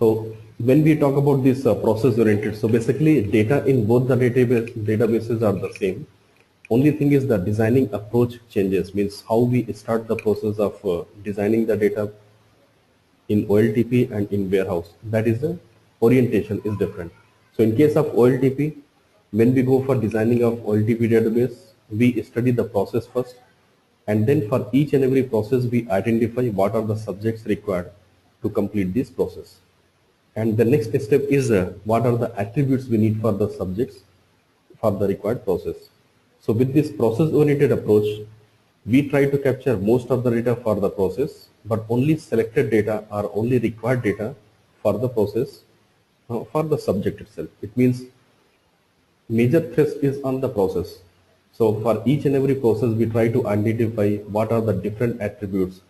So when we talk about this process oriented, so basically data in both the databases are the same. Only thing is the designing approach changes, means how we start the process of designing the data in OLTP and in warehouse. That is the orientation is different. So in case of OLTP, when we go for designing of OLTP database, we study the process first, and then for each and every process we identify what are the subjects required to complete this process. And the next step is what are the attributes we need for the subjects for the required process. So with this process oriented approach, we try to capture most of the data for the process, but only selected data or only required data for the process for the subject itself. It means major thrust is on the process. So for each and every process, we try to identify what are the different attributes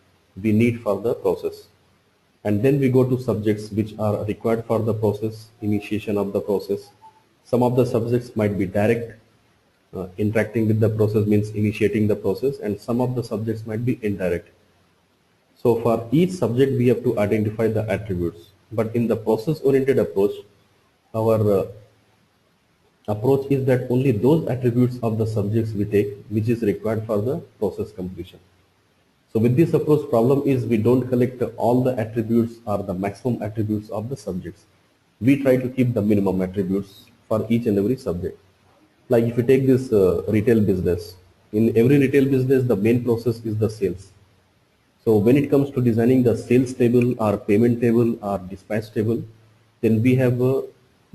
we need for the process. And then we go to subjects which are required for the process, initiation of the process. Some of the subjects might be direct, interacting with the process means initiating the process, and some of the subjects might be indirect. So for each subject we have to identify the attributes. But in the process oriented approach, our approach is that only those attributes of the subjects we take which is required for the process completion. So with this approach, problem is we don't collect all the attributes or the maximum attributes of the subjects. We try to keep the minimum attributes for each and every subject. Like if you take this retail business, in every retail business the main process is the sales. So when it comes to designing the sales table or payment table or dispatch table, then we have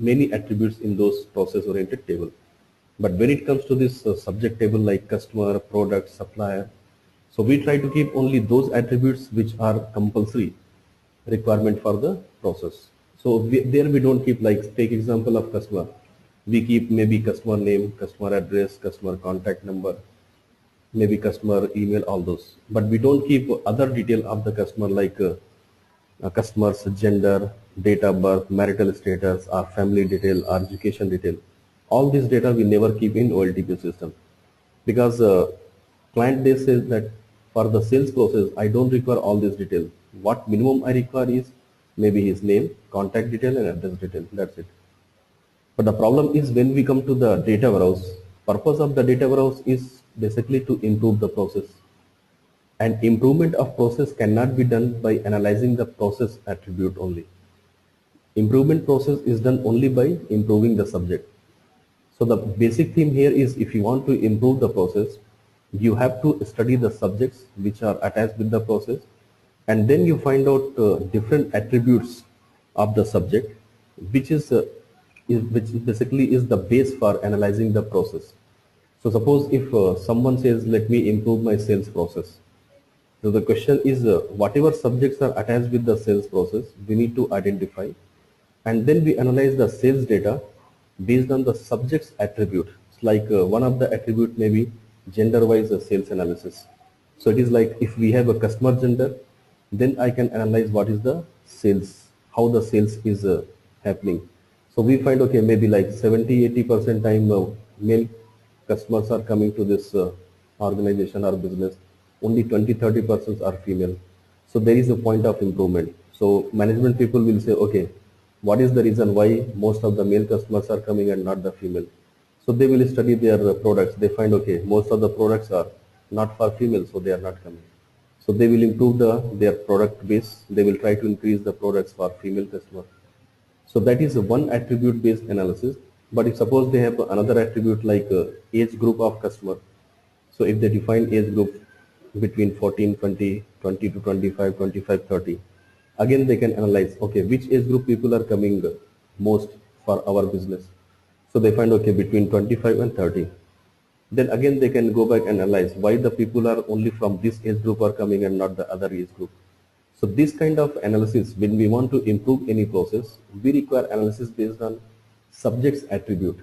many attributes in those process oriented table. But when it comes to this subject table like customer, product, supplier, so we try to keep only those attributes which are compulsory requirement for the process. So there we don't keep, like take example of customer. We keep maybe customer name, customer address, customer contact number, maybe customer email, all those. But we don't keep other detail of the customer like customer's gender, date of birth, marital status, or family detail, or education detail. All this data we never keep in OLTP system, because client they says that for the sales process I don't require all this detail. What minimum I require is maybe his name, contact detail, and address detail. That's it. But the problem is when we come to the data warehouse, purpose of the data warehouse is basically to improve the process. And improvement of process cannot be done by analyzing the process attribute only. Improvement process is done only by improving the subject. So the basic theme here is if you want to improve the process, you have to study the subjects which are attached with the process, and then you find out different attributes of the subject, which basically is the base for analyzing the process. So suppose if someone says, let me improve my sales process. So the question is whatever subjects are attached with the sales process, we need to identify, and then we analyze the sales data based on the subject's attribute. It's like one of the attribute may be gender wise sales analysis. So it is like if we have a customer gender, then I can analyze what is the sales, how the sales is happening. So we find, okay, maybe like 70-80% time male customers are coming to this organization or business, only 20-30% are female. So there is a point of improvement. So management people will say, okay, what is the reason why most of the male customers are coming and not the female? So they will study their products. They find, okay, most of the products are not for female, so they are not coming. So they will improve their product base. They will try to increase the products for female customer. So that is one attribute based analysis. But if suppose they have another attribute like age group of customer. So if they define age group between 14, 20, 20 to 25, 25, 30, again they can analyze, okay, which age group people are coming most for our business. So they find, okay, between 25 and 30. Then again they can go back and analyze why the people are only from this age group are coming and not the other age group. So this kind of analysis, when we want to improve any process, we require analysis based on subject's attribute.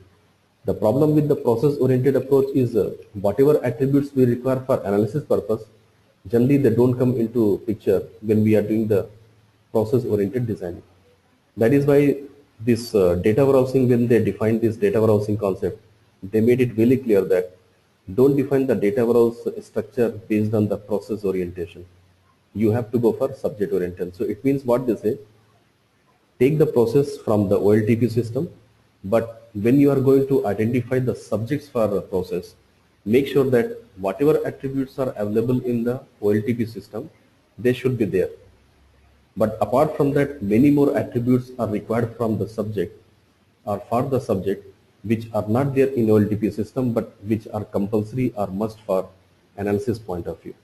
The problem with the process oriented approach is whatever attributes we require for analysis purpose, generally they don't come into picture when we are doing the process oriented design. That is why this data warehousing, when they defined this data warehousing concept, they made it really clear that don't define the data warehouse structure based on the process orientation. You have to go for subject orientation. So it means what they say, take the process from the OLTP system, but when you are going to identify the subjects for a process, make sure that whatever attributes are available in the OLTP system, they should be there. But apart from that, many more attributes are required from the subject or for the subject, which are not there in OLTP system, but which are compulsory or must for analysis point of view.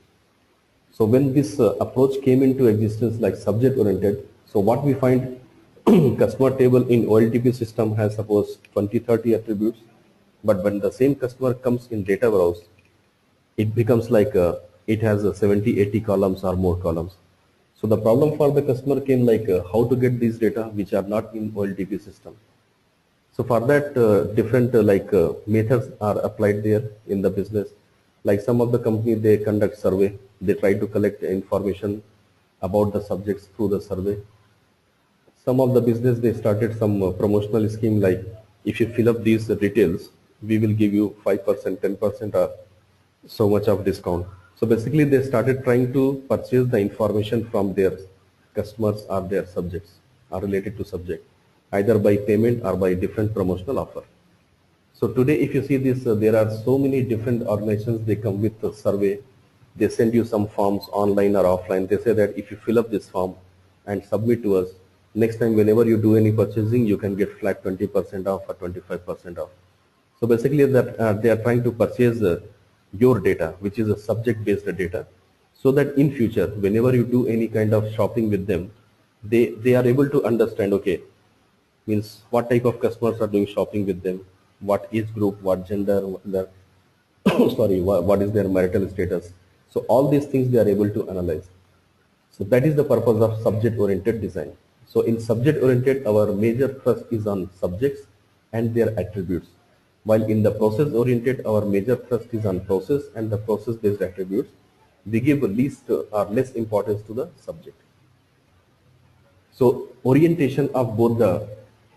So when this approach came into existence like subject oriented, so what we find, customer table in OLTP system has suppose 20-30 attributes, but when the same customer comes in data warehouse, it becomes like it has 70-80 columns or more columns. So the problem for the customer came like how to get these data which are not in OLTP system. So for that, different methods are applied there in the business. Like some of the company, they conduct survey. They try to collect information about the subjects through the survey. Some of the business, they started some promotional scheme like if you fill up these details, we will give you 5%, 10% or so much of discount. So basically they started trying to purchase the information from their customers or their subjects or related to subject, either by payment or by different promotional offer. So today if you see this, there are so many different organizations, they come with a survey, they send you some forms online or offline. They say that if you fill up this form and submit to us, next time whenever you do any purchasing, you can get flat 20% off or 25% off. So basically that they are trying to purchase your data, which is a subject based data, so that in future whenever you do any kind of shopping with them, they are able to understand, okay, means what type of customers are doing shopping with them, what age group, what gender, sorry, what is their marital status. So all these things they are able to analyze. So that is the purpose of subject oriented design. So in subject oriented, our major thrust is on subjects and their attributes, while in the process oriented, our major thrust is on process and the process based attributes. We give least or less importance to the subject. So orientation of both the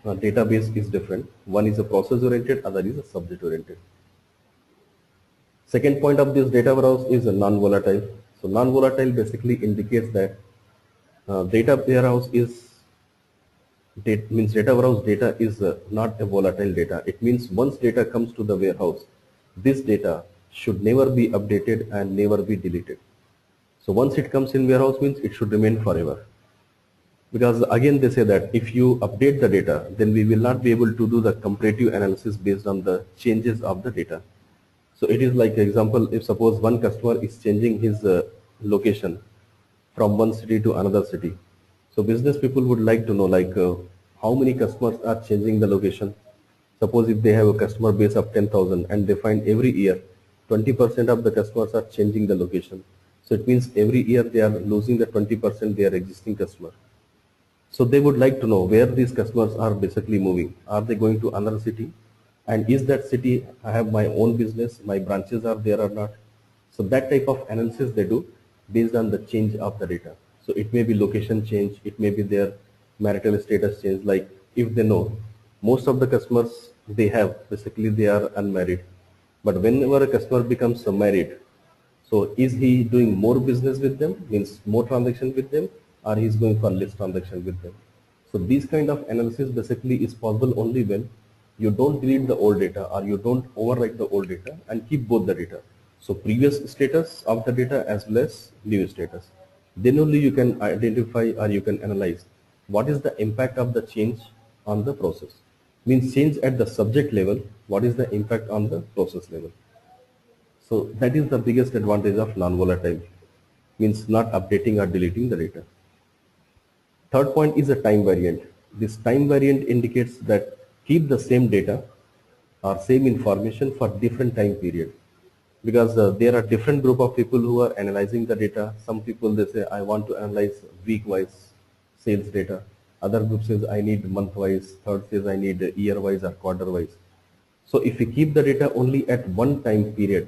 database is different. One is a process oriented, other is a subject oriented. Second point of this data warehouse is a non-volatile. So non-volatile basically indicates that data warehouse is data warehouse data is not a volatile data. It means once data comes to the warehouse, this data should never be updated and never be deleted. So once it comes in warehouse means it should remain forever. Because again they say that if you update the data, then we will not be able to do the comparative analysis based on the changes of the data. So it is like example, if suppose one customer is changing his location from one city to another city. So business people would like to know like how many customers are changing the location. Suppose if they have a customer base of 10,000 and they find every year 20% of the customers are changing the location. So it means every year they are losing the 20% their existing customer. So they would like to know where these customers are basically moving. Are they going to another city? And is that city, I have my own business, my branches are there or not? So that type of analysis they do based on the change of the data. So it may be location change, it may be their marital status change. Like if they know most of the customers they have, basically they are unmarried. But whenever a customer becomes married, so is he doing more business with them, means more transaction with them, or he's going for less transaction with them? So these kind of analysis basically is possible only when you don't delete the old data or you don't overwrite the old data and keep both the data. So previous status of the data as well as new status. Then only you can identify or you can analyze what is the impact of the change on the process. Means change at the subject level, what is the impact on the process level. So that is the biggest advantage of non-volatile, means not updating or deleting the data. Third point is a time variant. This time variant indicates that keep the same data or same information for different time period. Because there are different group of people who are analyzing the data. Some people they say I want to analyze week-wise sales data. Other group says I need month-wise. Third says I need year-wise or quarter-wise. So if we keep the data only at one time period,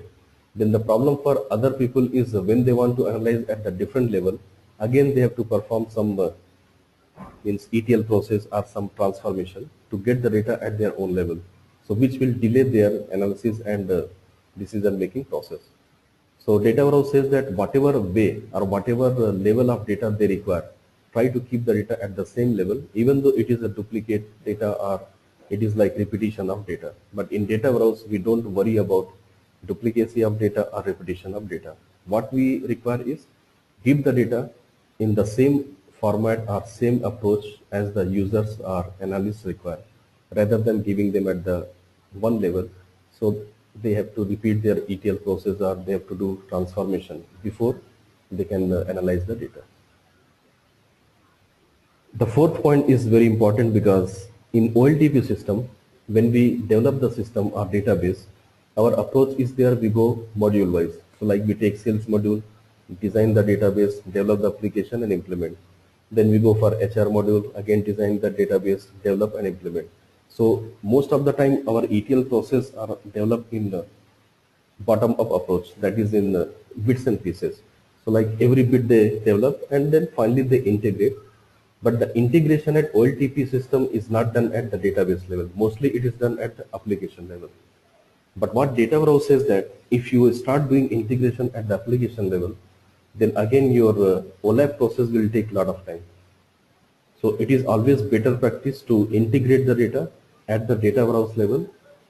then the problem for other people is when they want to analyze at the different level, again they have to perform some means ETL process or some transformation to get the data at their own level. So which will delay their analysis and decision making process. So data warehouse says that whatever way or whatever level of data they require, try to keep the data at the same level, even though it is a duplicate data or it is like repetition of data. But in data warehouse, we don't worry about duplicacy of data or repetition of data. What we require is give the data in the same format or same approach as the users or analysts require, rather than giving them at the one level. So they have to repeat their ETL process or they have to do transformation before they can analyze the data. The fourth point is very important because in OLTP system, when we develop the system or database, our approach is there, we go module wise. So like we take sales module, design the database, develop the application and implement. Then we go for HR module, again design the database, develop and implement. So most of the time our ETL process are developed in the bottom up approach, that is in bits and pieces. So like every bit they develop and then finally they integrate. But the integration at OLTP system is not done at the database level. Mostly it is done at the application level. But what data warehouse says that if you start doing integration at the application level, then again your OLAP process will take a lot of time. So it is always better practice to integrate the data at the data warehouse level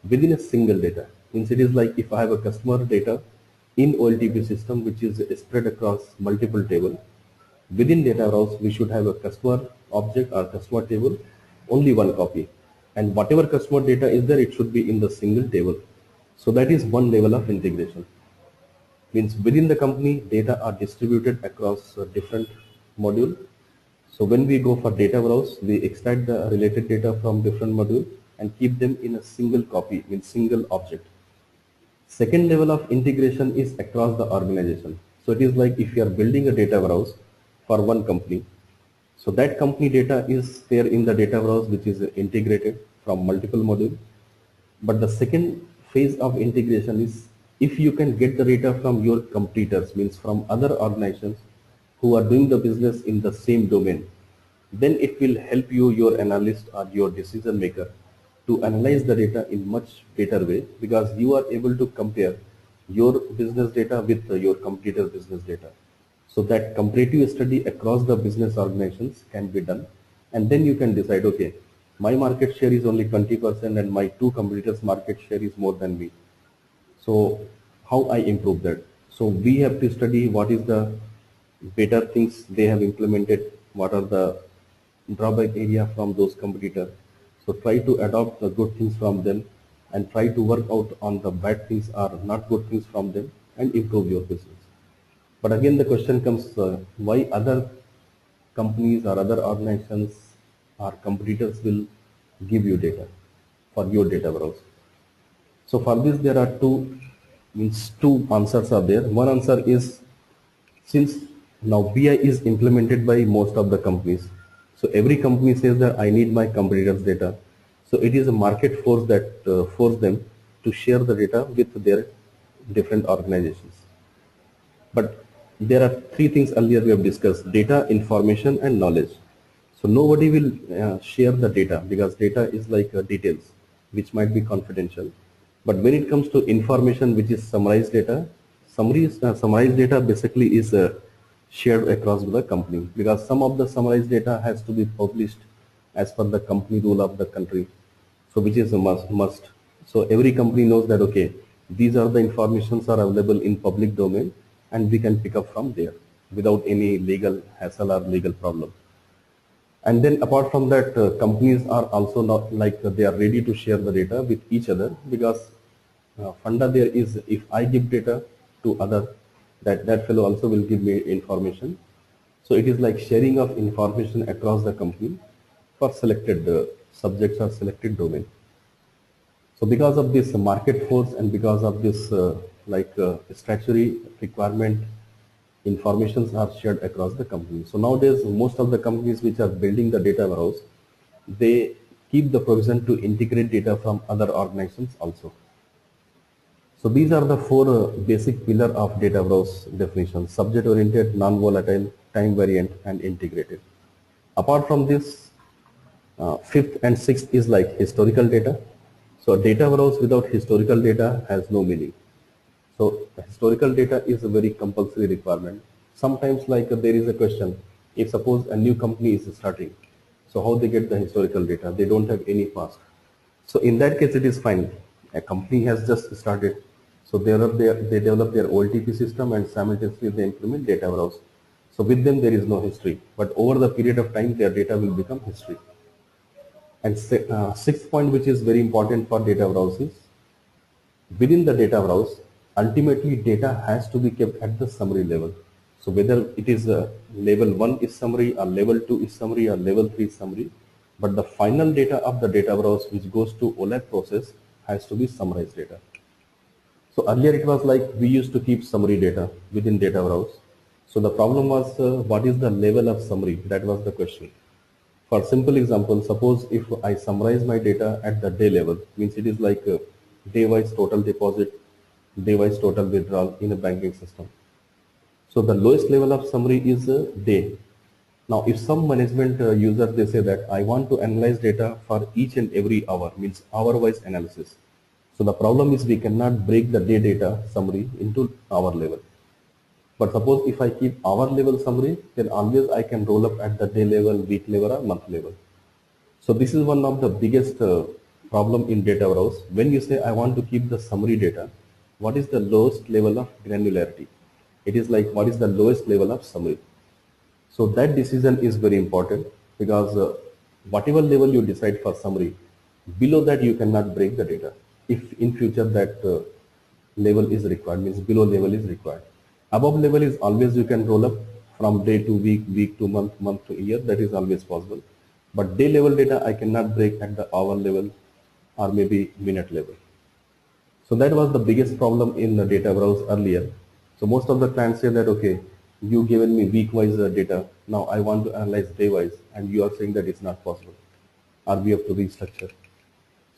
within a single data. Means it is like if I have a customer data in OLTP system which is spread across multiple tables, within data warehouse we should have a customer object or customer table, only one copy, and whatever customer data is there, it should be in the single table. So that is one level of integration. Means within the company data are distributed across different module. So when we go for data warehouse, we extract the related data from different modules and keep them in a single copy, means single object. Second level of integration is across the organization. So it is like if you are building a data warehouse for one company, so that company data is there in the data warehouse which is integrated from multiple modules. But the second phase of integration is if you can get the data from your competitors, means from other organizations who are doing the business in the same domain, then it will help you, your analyst or your decision maker, to analyze the data in much better way, because you are able to compare your business data with your competitor's business data. So that comparative study across the business organizations can be done, and then you can decide, okay, my market share is only 20% and my two competitors market share is more than me. So how I improve that? So we have to study what is the better things they have implemented, what are the drawback area from those competitors. So try to adopt the good things from them and try to work out on the bad things or not good things from them and improve your business. But again the question comes, why other companies or other organizations or competitors will give you data for your data warehouse? So for this there are two answers are there. One answer is, since now BI is implemented by most of the companies, so every company says that I need my competitors data. So it is a market force that force them to share the data with their different organizations. But there are three things earlier we have discussed: data, information and knowledge. So nobody will share the data because data is like details which might be confidential. But when it comes to information, which is summarized data, summarized data basically is shared across the company, because some of the summarized data has to be published as per the company rule of the country, so which is a must. So every company knows that, okay, these are the informations are available in public domain and we can pick up from there without any legal hassle or legal problem. And then apart from that, companies are also not like they are ready to share the data with each other, because funda there is, if I give data to other, that fellow also will give me information. So it is like sharing of information across the company for selected subjects or selected domain. So because of this market force and because of this statutory requirement, informations are shared across the company. So nowadays most of the companies which are building the data warehouse, they keep the provision to integrate data from other organizations also. So these are the four basic pillar of data warehouse definitions: subject oriented, non-volatile, time variant and integrated. Apart from this, fifth and sixth is like historical data. So data warehouse without historical data has no meaning. So historical data is a very compulsory requirement. Sometimes there is a question, If suppose a new company is starting, so how they get the historical data? They don't have any past. So in that case, it is fine. A company has just started, so they develop their OLTP system and simultaneously they implement data warehouse. So with them there is no history, but over the period of time their data will become history. And sixth point, which is very important for data warehouse, is within the data warehouse, ultimately data has to be kept at the summary level. So whether it is level 1 is summary or level 2 is summary or level 3 is summary, but the final data of the data warehouse which goes to OLAP process has to be summarized data. So earlier it was like we used to keep summary data within data warehouse. So the problem was what is the level of summary? That was the question. For simple example, suppose if I summarize my data at the day level, means it is like day-wise total deposit, day-wise total withdrawal in a banking system. So the lowest level of summary is day. Now, if some management user, they say that I want to analyze data for each and every hour, means hour-wise analysis. So the problem is we cannot break the day data summary into hour level. But suppose if I keep hour level summary, then always I can roll up at the day level, week level or month level. So this is one of the biggest problem in data warehouse. When you say I want to keep the summary data, what is the lowest level of granularity? It is like what is the lowest level of summary. So that decision is very important because whatever level you decide for summary, below that you cannot break the data. If in future that level is required, means below level is required. Above level is always you can roll up from day to week, week to month, month to year, that is always possible. But day level data I cannot break at the hour level or maybe minute level. So that was the biggest problem in the data warehouse earlier. So most of the clients say that, okay, you given me week-wise data, now I want to analyze day-wise, and you are saying that it's not possible, or we have to restructure.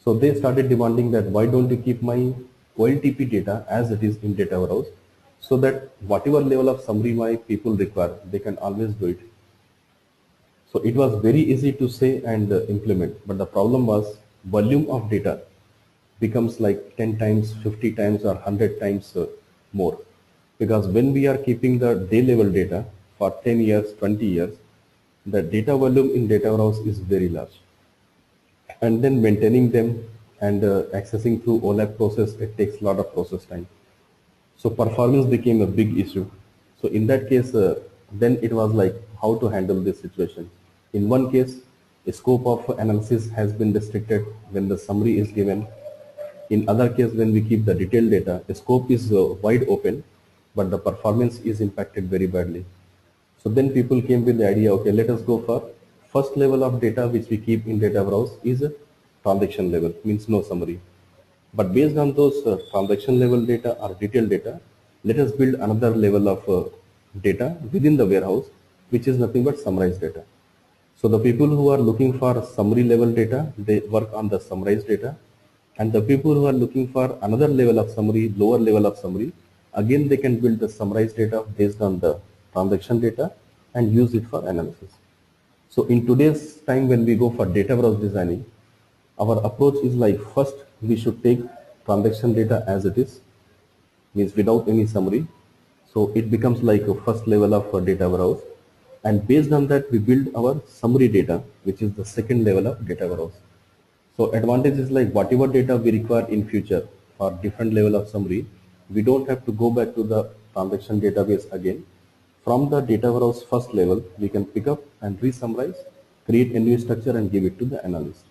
So they started demanding that why don't you keep my OLTP data as it is in data warehouse, so that whatever level of summary my people require, they can always do it. So it was very easy to say and implement, but the problem was volume of data becomes like 10 times, 50 times or 100 times more. Because when we are keeping the day level data for 10 years, 20 years, the data volume in data warehouse is very large. And then maintaining them and accessing through OLAP process, it takes a lot of process time. So performance became a big issue. So in that case, then it was like how to handle this situation. In one case, the scope of analysis has been restricted when the summary is given. In other case, when we keep the detailed data, the scope is wide open, but the performance is impacted very badly. So then people came with the idea, okay, let us go for first level of data which we keep in data warehouse is a transaction level, means no summary. But based on those transaction level data or detailed data, let us build another level of data within the warehouse, which is nothing but summarized data. So the people who are looking for summary level data, they work on the summarized data. And the people who are looking for another level of summary, lower level of summary, again they can build the summarized data based on the transaction data and use it for analysis. So in today's time when we go for data warehouse designing, our approach is like first we should take transaction data as it is, means without any summary. So it becomes like a first level of data warehouse, and based on that we build our summary data, which is the second level of data warehouse. So advantage is like whatever data we require in future for different level of summary, we don't have to go back to the transaction database again. From the data warehouse first level, we can pick up and re-summarize, create a new structure and give it to the analyst.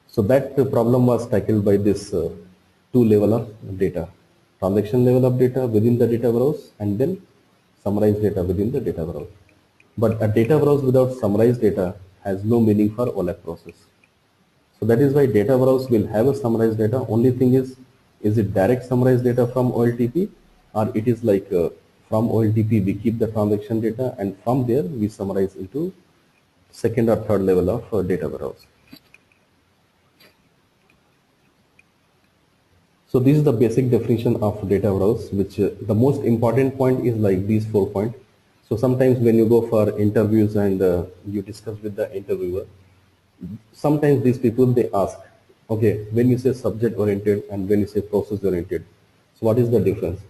So that problem was tackled by this two level of data, transaction level of data within the data warehouse and then summarized data within the data warehouse. But a data warehouse without summarized data has no meaning for OLAP process. So that is why data warehouse will have a summarized data. Only thing is it direct summarized data from OLTP, or it is like from OLTP we keep the transaction data and from there we summarize into second or third level of data warehouse. So this is the basic definition of data warehouse, which the most important point is like these 4 points. So sometimes when you go for interviews and you discuss with the interviewer, sometimes these people they ask, okay, when you say subject oriented and when you say process oriented, so what is the difference?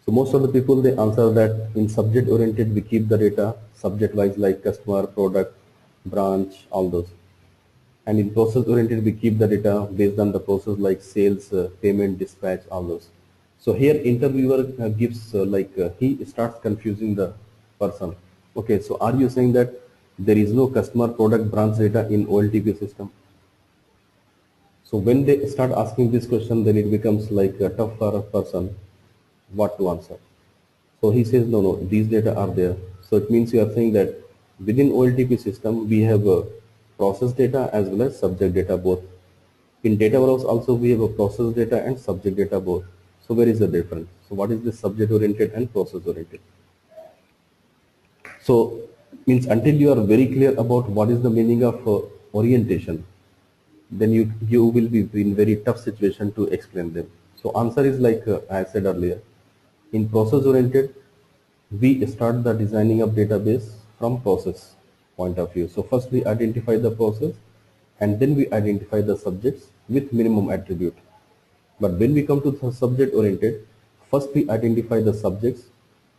So most of the people, they answer that in subject oriented we keep the data subject wise, like customer, product, branch, all those. And in process oriented we keep the data based on the process, like sales, payment, dispatch, all those. So here interviewer gives he starts confusing the person. Okay, so are you saying that there is no customer, product, branch data in OLTP system? So when they start asking this question, then it becomes like tough for a person what to answer. So he says, no, no, these data are there. So it means you are saying that within OLTP system, we have a process data as well as subject data both. In data warehouse also we have a process data and subject data both. So where is the difference? So what is this subject oriented and process oriented? So means until you are very clear about what is the meaning of orientation, then you will be in very tough situation to explain them. So answer is like I said earlier, in process oriented we start the designing of database from process point of view. So first we identify the process and then we identify the subjects with minimum attribute. But when we come to the subject oriented, first we identify the subjects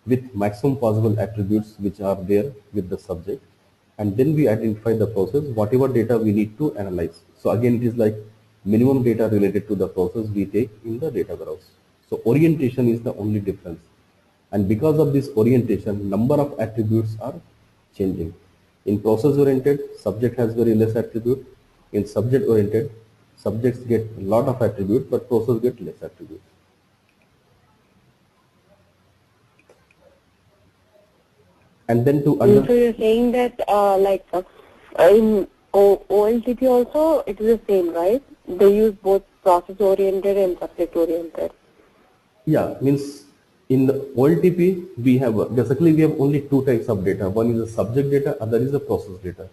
with maximum possible attributes which are there with the subject, and then we identify the process, whatever data we need to analyze. So again it is like minimum data related to the process we take in the data warehouse. So orientation is the only difference, and because of this orientation number of attributes are changing. In process oriented, subject has very less attribute. In subject oriented, subjects get a lot of attribute but process get less attribute. And then to So you're saying that in OLTP also it is the same, right? They use both process oriented and subject oriented. yeah, means in the OLTP we have basically we have only two types of data. One is the subject data, other is the process data,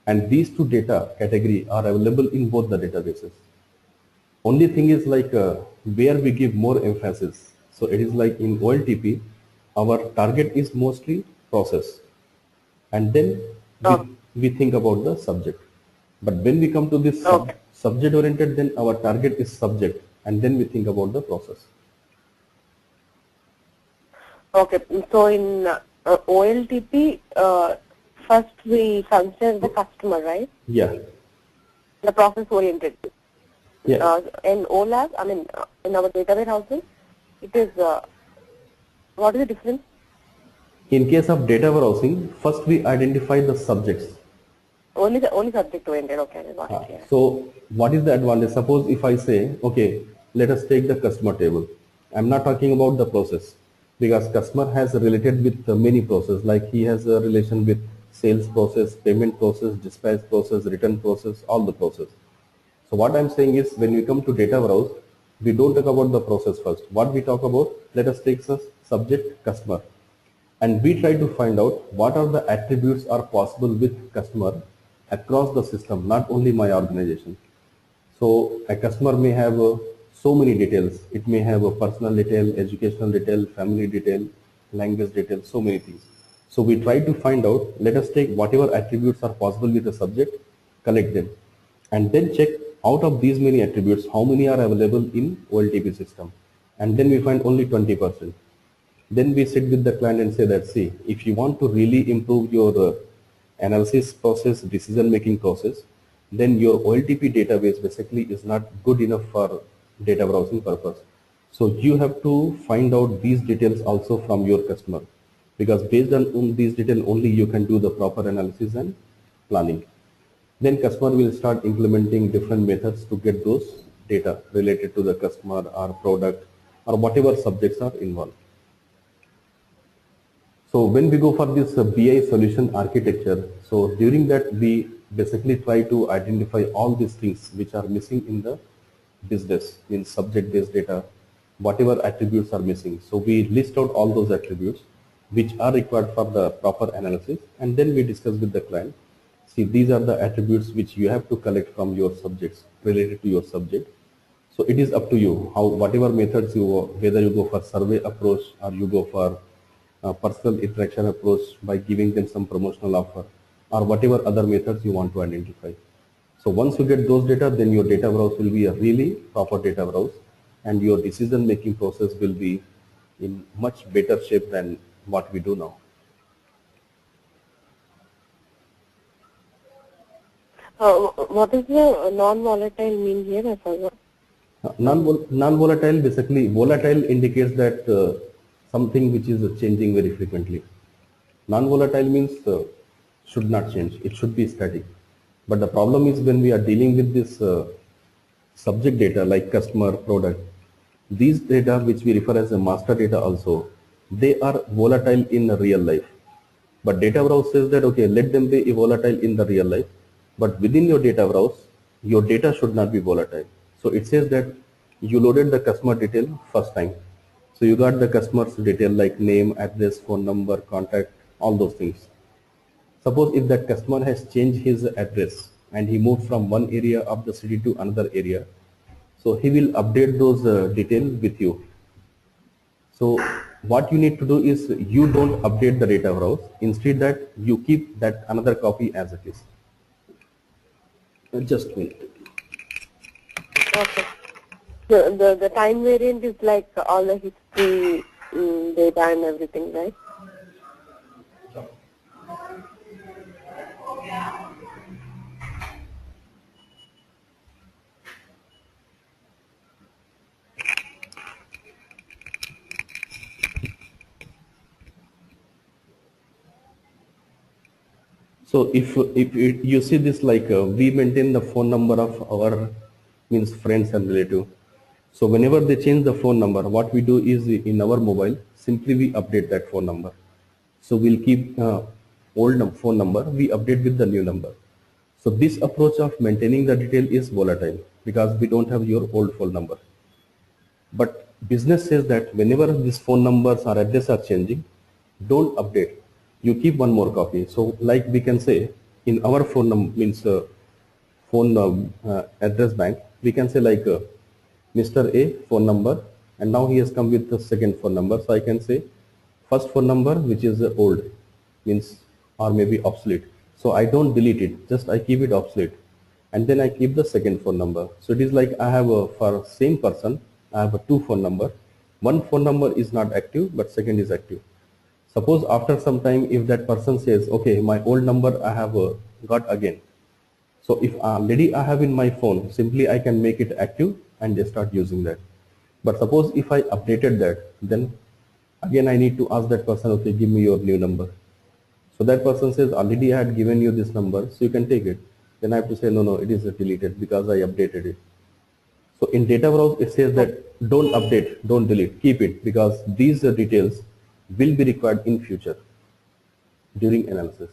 and these two data category are available in both the databases. Only thing is like where we give more emphasis. So it is like in OLTP, our target is mostly process, and then Oh, we think about the subject. But when we come to this okay. subject oriented, then our target is subject, and then we think about the process. Okay. So in OLTP, first we consider the customer, right? Yeah, The process oriented. yeah. In OLAB, in our data warehouses, it is, what is the difference? In case of data warehousing, first we identify the subjects. Only subject oriented, okay, I got it, yeah. So what is the advantage? Suppose if I say, okay, let us take the customer table. I'm not talking about the process, because customer has related with many process, like he has a relation with sales process, payment process, dispatch process, return process, all the process. So what I'm saying is when we come to data warehouse, we don't talk about the process first. What we talk about, let us take subject customer, and we try to find out what are the attributes are possible with customer across the system, not only my organization. So a customer may have so many details. It may have a personal detail, educational detail, family detail, language detail, so many things. So we try to find out, let us take whatever attributes are possible with the subject, collect them, and then check out of these many attributes, how many are available in OLTP system. And then we find only 20%. Then we sit with the client and say that, see, if you want to really improve your analysis process, decision making process, then your OLTP database basically is not good enough for data browsing purpose. So you have to find out these details also from your customer, because based on these details only you can do the proper analysis and planning. Then customer will start implementing different methods to get those data related to the customer or product or whatever subjects are involved. So when we go for this BI solution architecture, so during that we basically try to identify all these things which are missing in the business, in subject based data, whatever attributes are missing. So we list out all those attributes which are required for the proper analysis, and then we discuss with the client. See, these are the attributes which you have to collect from your subjects related to your subject. So it is up to you how whatever methods you, whether you go for survey approach or you go for personal interaction approach by giving them some promotional offer or whatever other methods you want to identify. So once you get those data, then your data warehouse will be a really proper data warehouse, and your decision making process will be in much better shape than what we do now. What is the non-volatile mean here? I forgot. Non-volatile, basically, volatile indicates that something which is changing very frequently. Non-volatile means should not change. It should be static. But the problem is when we are dealing with this subject data like customer, product, these data which we refer as a master data also, they are volatile in real life. But data browse says that, okay, let them be volatile in the real life, but within your data browse, your data should not be volatile. So it says that you loaded the customer detail first time. So you got the customer's detail like name, address, phone number, contact, all those things. Suppose if that customer has changed his address and he moved from one area of the city to another area, so he will update those details with you. So what you need to do is you don't update the data browse. Instead that you keep that another copy as it is. Just a minute. Okay. The time variant is like all the history data and everything, right? So you see this like we maintain the phone number of our means friends and relative. So whenever they change the phone number, what we do is in our mobile simply we update that phone number. So we'll keep phone number, we update with the new number. So this approach of maintaining the detail is volatile because we don't have your old phone number. But business says that whenever these phone numbers or address are changing, don't update. You keep one more copy. So like we can say in our phone number means phone address bank, we can say like Mr. A phone number, and now he has come with the second phone number. So I can say first phone number which is old means or maybe obsolete. So I don't delete it, just I keep it obsolete, and then I keep the second phone number. So it is like I have for same person I have a two phone number. One phone number is not active but second is active. Suppose after some time if that person says, okay, my old number I have got again. So if already I have in my phone, simply I can make it active and they start using that. But suppose if I updated that, then again I need to ask that person, okay, give me your new number. So that person says, already I had given you this number, so you can take it. Then I have to say, no, it is deleted because I updated it. So in data browse, it says that don't update, don't delete, keep it because these details will be required in future during analysis.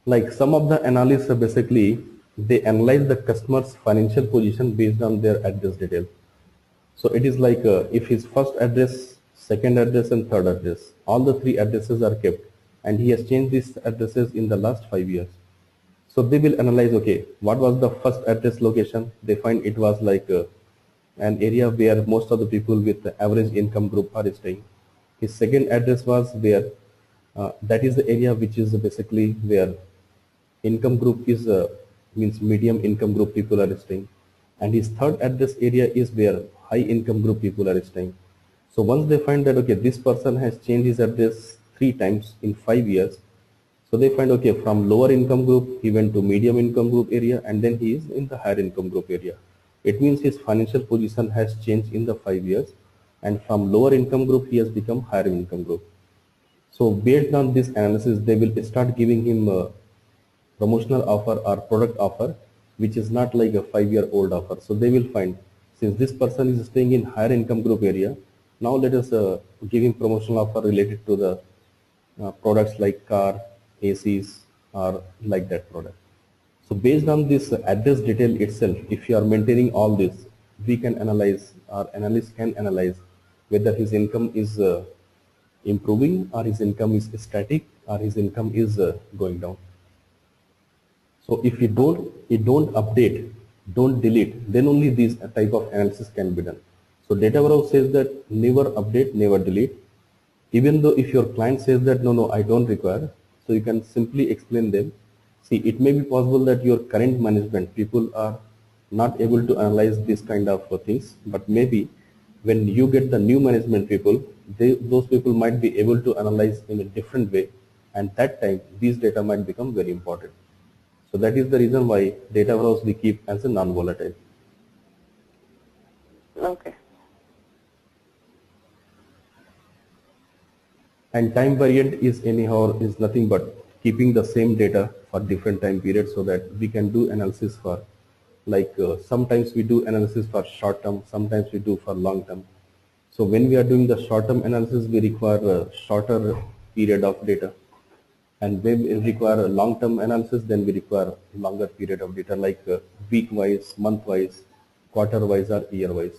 Like some of the analysts are basically, they analyze the customer's financial position based on their address detail. So it is like if his first address, second address and third address, all the three addresses are kept and he has changed these addresses in the last 5 years. So they will analyze, okay, what was the first address location? They find it was like an area where most of the people with the average income group are staying. His second address was where, that is the area which is basically where income group is means medium income group people are staying, and his third address area is where high income group people are staying. So once they find that, okay, this person has changed his address 3 times in 5 years, so they find, okay, from lower income group he went to medium income group area and then he is in the higher income group area. It means his financial position has changed in the 5 years, and from lower income group he has become higher income group. So based on this analysis, they will start giving him promotional offer or product offer which is not like a 5-year-old offer. So they will find, since this person is staying in higher income group area, now let us give him promotional offer related to the products like car, ACs or like that product. So based on this address detail itself, if you are maintaining all this, we can analyze, or analysts can analyze whether his income is improving or his income is static or his income is going down. So if you don't update, don't delete, then only these type of analysis can be done. So data warehouse says that never update, never delete. Even though if your client says that no, I don't require, so you can simply explain them. See, it may be possible that your current management people are not able to analyze this kind of things, but maybe when you get the new management people, those people might be able to analyze in a different way, and that time these data might become very important. So that is the reason why data warehouse we keep as a non-volatile. Okay. And time variant is anyhow is nothing but keeping the same data for different time periods so that we can do analysis for sometimes we do analysis for short term, sometimes we do for long term. So when we are doing the short term analysis, we require a shorter period of data. And when we require a long term analysis, then we require longer period of data like week wise, month wise, quarter wise or year wise.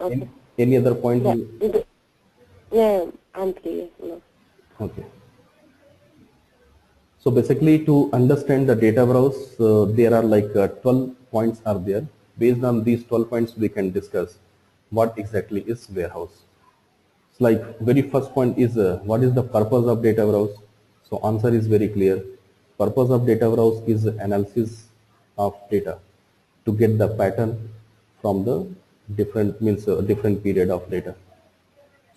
Okay. Any other point? Yeah. Yeah, I'm clear. No. Okay. So basically to understand the data warehouse, there are 12 points are there. Based on these 12 points, we can discuss what exactly is warehouse. So very first point is what is the purpose of data warehouse? So answer is very clear. Purpose of data warehouse is analysis of data to get the pattern from the different period of data.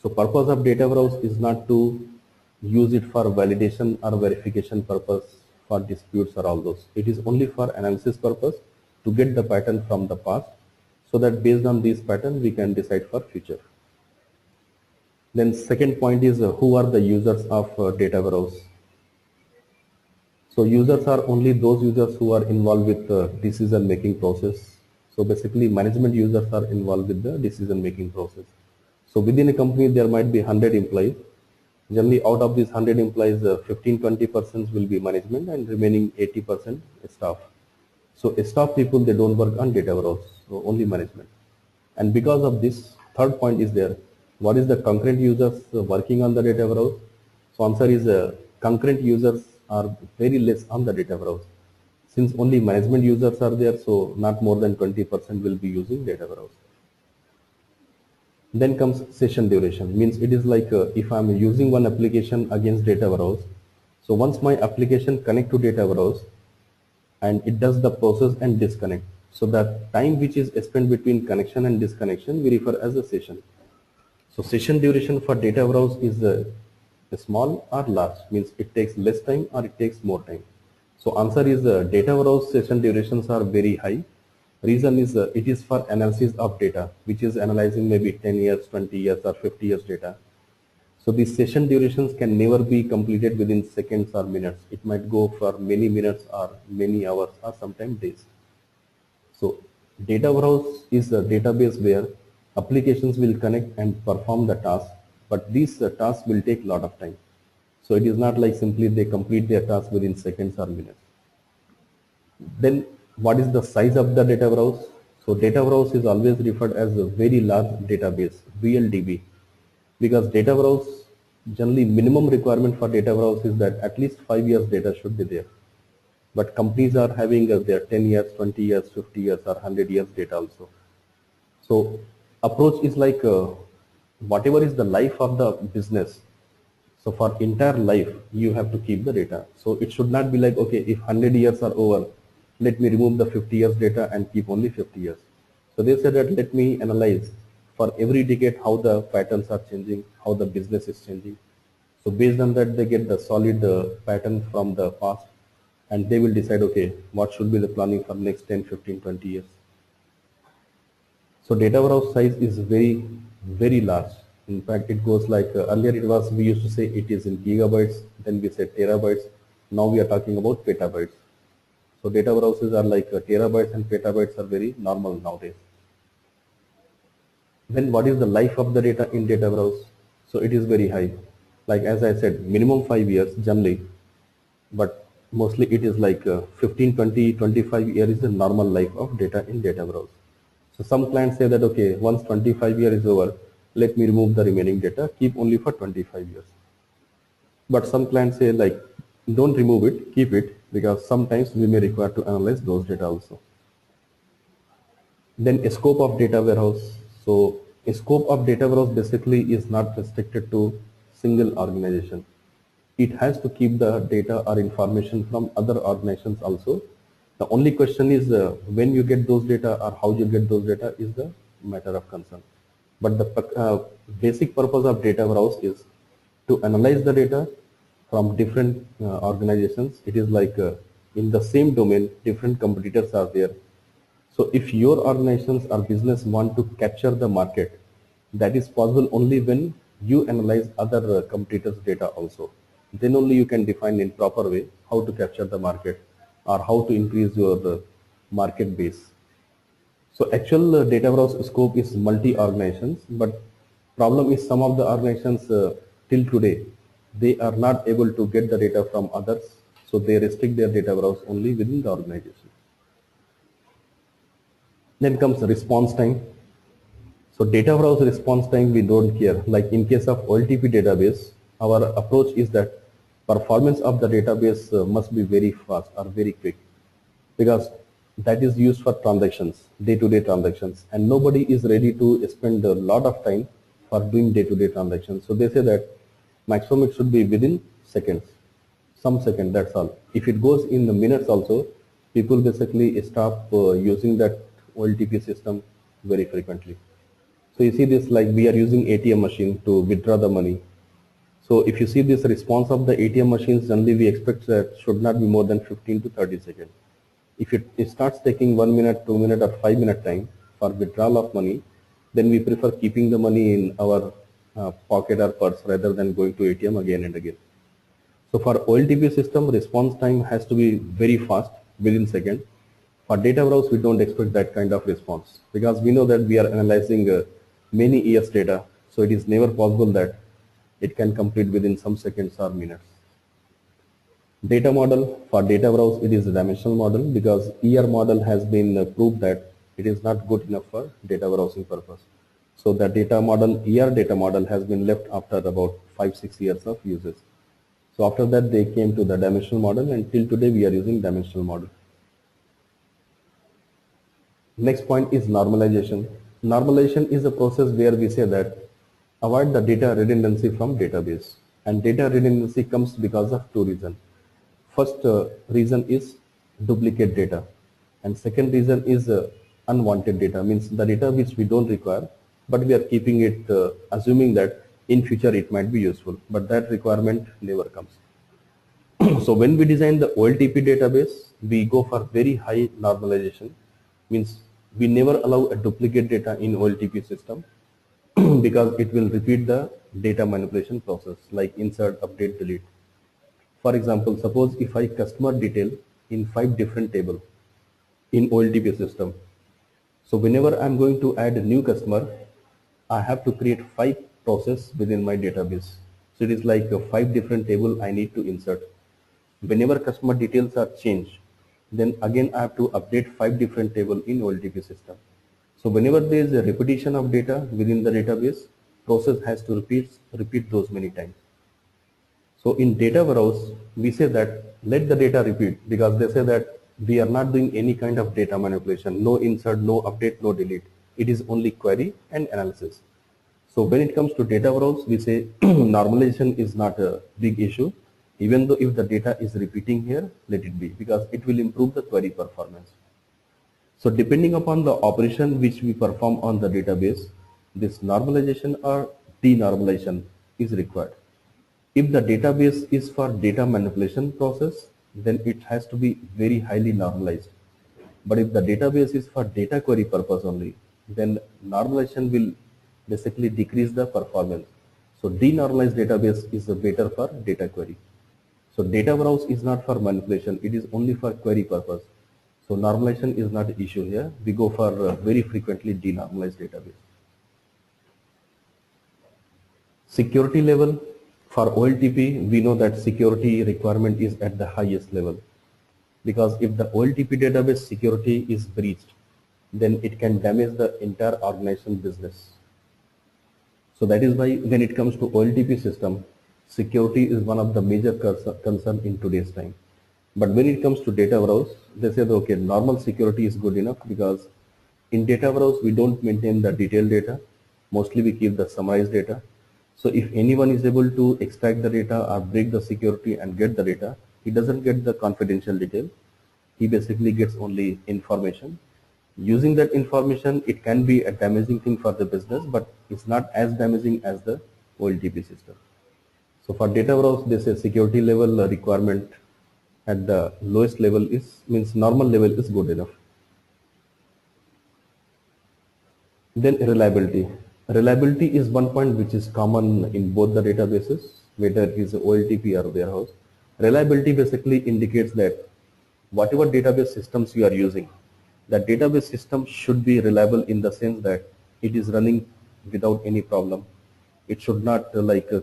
So purpose of data warehouse is not to use it for validation or verification purpose for disputes or all those. It is only for analysis purpose to get the pattern from the past so that based on these pattern we can decide for future. Then second point is who are the users of data warehouse. So users are only those users who are involved with the decision making process. So basically management users are involved with the decision making process. So within a company there might be 100 employees. Generally out of these 100 employees, 15-20% will be management and remaining 80% staff. So staff people, they don't work on data warehouse, so only management. And because of this, third point is there. What is the concurrent users working on the data warehouse? So answer is concurrent users are very less on the data warehouse. Since only management users are there, so not more than 20% will be using data warehouse. Then comes session duration, means it is like if I'm using one application against data warehouse. So once my application connect to data warehouse and it does the process and disconnect. So that time which is spent between connection and disconnection we refer as a session. So session duration for data warehouse is small or large, means it takes less time or it takes more time. So answer is data warehouse session durations are very high. Reason is it is for analysis of data, which is analyzing maybe 10 years, 20 years or 50 years data. So these session durations can never be completed within seconds or minutes. It might go for many minutes or many hours or sometimes days. So data warehouse is a database where applications will connect and perform the task, but these tasks will take a lot of time. So it is not like simply they complete their task within seconds or minutes. Then what is the size of the data warehouse? So data warehouse is always referred as a very large database, VLDB, because data warehouse, generally minimum requirement for data warehouse is that at least 5 years data should be there. But companies are having their 10 years, 20 years, 50 years or 100 years data also. So approach is like whatever is the life of the business. So for entire life, you have to keep the data. So it should not be like, okay, if 100 years are over, let me remove the 50 years data and keep only 50 years. So they said that let me analyze for every decade how the patterns are changing, how the business is changing. So based on that, they get the solid pattern from the past and they will decide, okay, what should be the planning for next 10, 15, 20 years. So data warehouse size is very, very large. In fact, it goes like earlier it was, we used to say it is in gigabytes, then we said terabytes. Now we are talking about petabytes. So data warehouses are like terabytes and petabytes are very normal nowadays. Then what is the life of the data in data warehouse? So it is very high. Like as I said, minimum 5 years generally, but mostly it is like 15, 20, 25 years is the normal life of data in data warehouse. So some clients say that, okay, once 25 years is over, let me remove the remaining data, keep only for 25 years. But some clients say like, don't remove it, keep it, because sometimes we may require to analyze those data also. Then a scope of data warehouse. So a scope of data warehouse basically is not restricted to single organization. it has to keep the data or information from other organizations also. The only question is when you get those data or how you get those data is the matter of concern. But the basic purpose of data warehouse is to analyze the data from different organizations. It is like in the same domain, different competitors are there. So if your organizations or business want to capture the market, that is possible only when you analyze other competitors' data also. Then only you can define in proper way how to capture the market or how to increase your market base. So actual data warehouse scope is multi-organizations, but problem is some of the organizations till today, they are not able to get the data from others, so they restrict their data warehouse only within the organization. Then comes response time. So data warehouse response time we don't care. Like in case of OLTP database, our approach is that performance of the database must be very fast or very quick, because that is used for transactions, day-to-day transactions, and nobody is ready to spend a lot of time for doing day-to-day transactions. So they say that maximum it should be within seconds, some second, that's all. If it goes in the minutes also, people basically stop using that OLTP system very frequently. So you see this, like we are using ATM machine to withdraw the money. So if you see this response of the ATM machines, generally we expect that should not be more than 15 to 30 seconds. If it starts taking 1 minute, 2 minute or 5 minute time for withdrawal of money, then we prefer keeping the money in our pocket or purse rather than going to ATM again and again. So for OLTP system, response time has to be very fast, within second. For data warehouse, we don't expect that kind of response because we know that we are analyzing many years data. So it is never possible that it can complete within some seconds or minutes. Data model, for data warehouse, it is a dimensional model because ER model has been proved that it is not good enough for data warehousing purpose. So the data model, ER data model has been left after about 5-6 years of usage. So after that they came to the dimensional model, and till today we are using dimensional model. Next point is normalization. Normalization is a process where we say that avoid the data redundancy from database, and data redundancy comes because of two reasons. First reason is duplicate data, and second reason is unwanted data, means the data which we don't require, but we are keeping it assuming that in future it might be useful, but that requirement never comes. So when we design the OLTP database, we go for very high normalization, means we never allow a duplicate data in OLTP system because it will repeat the data manipulation process like insert, update, delete. For example, suppose if I customer detail in 5 different tables in OLTP system. So whenever I'm going to add a new customer, I have to create 5 processes within my database. So it is like 5 different tables I need to insert. Whenever customer details are changed, then again I have to update 5 different tables in OLTP system. So whenever there is a repetition of data within the database, process has to repeat those many times. So in data warehouse, we say that let the data repeat, because they say that we are not doing any kind of data manipulation, no insert, no update, no delete. It is only query and analysis. So when it comes to data warehouse, we say normalization is not a big issue. Even though if the data is repeating here, let it be, because it will improve the query performance. So depending upon the operation which we perform on the database, this normalization or denormalization is required. If the database is for data manipulation process, then it has to be very highly normalized. But if the database is for data query purpose only, then normalization will basically decrease the performance. So denormalized database is better for data query. So data warehouse is not for manipulation, it is only for query purpose. So normalization is not an issue here. We go for very frequently denormalized database. Security level. For OLTP, we know that security requirement is at the highest level, because if the OLTP database security is breached, then it can damage the entire organization business. So that is why when it comes to OLTP system, security is one of the major concern in today's time. But when it comes to data warehouse, they say that okay, normal security is good enough, because in data warehouse we don't maintain the detailed data. Mostly we keep the summarized data. So if anyone is able to extract the data or break the security and get the data, he doesn't get the confidential detail. He basically gets only information. Using that information, it can be a damaging thing for the business, but it's not as damaging as the OLTP system. So for data warehouse, they say security level requirement at the lowest level is means normal level is good enough. Then reliability. Reliability is one point which is common in both the databases, whether it is OLTP or warehouse. Reliability basically indicates that whatever database systems you are using, the database system should be reliable in the sense that it is running without any problem. It should not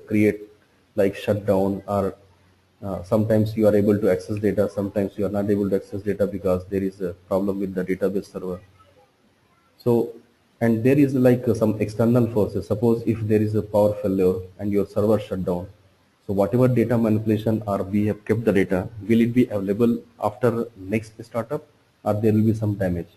create like shutdown or sometimes you are able to access data, sometimes you are not able to access data because there is a problem with the database server. So, and there is some external forces. Suppose if there is a power failure and your server shut down, so whatever data manipulation or we have kept the data, will it be available after next startup or there will be some damage?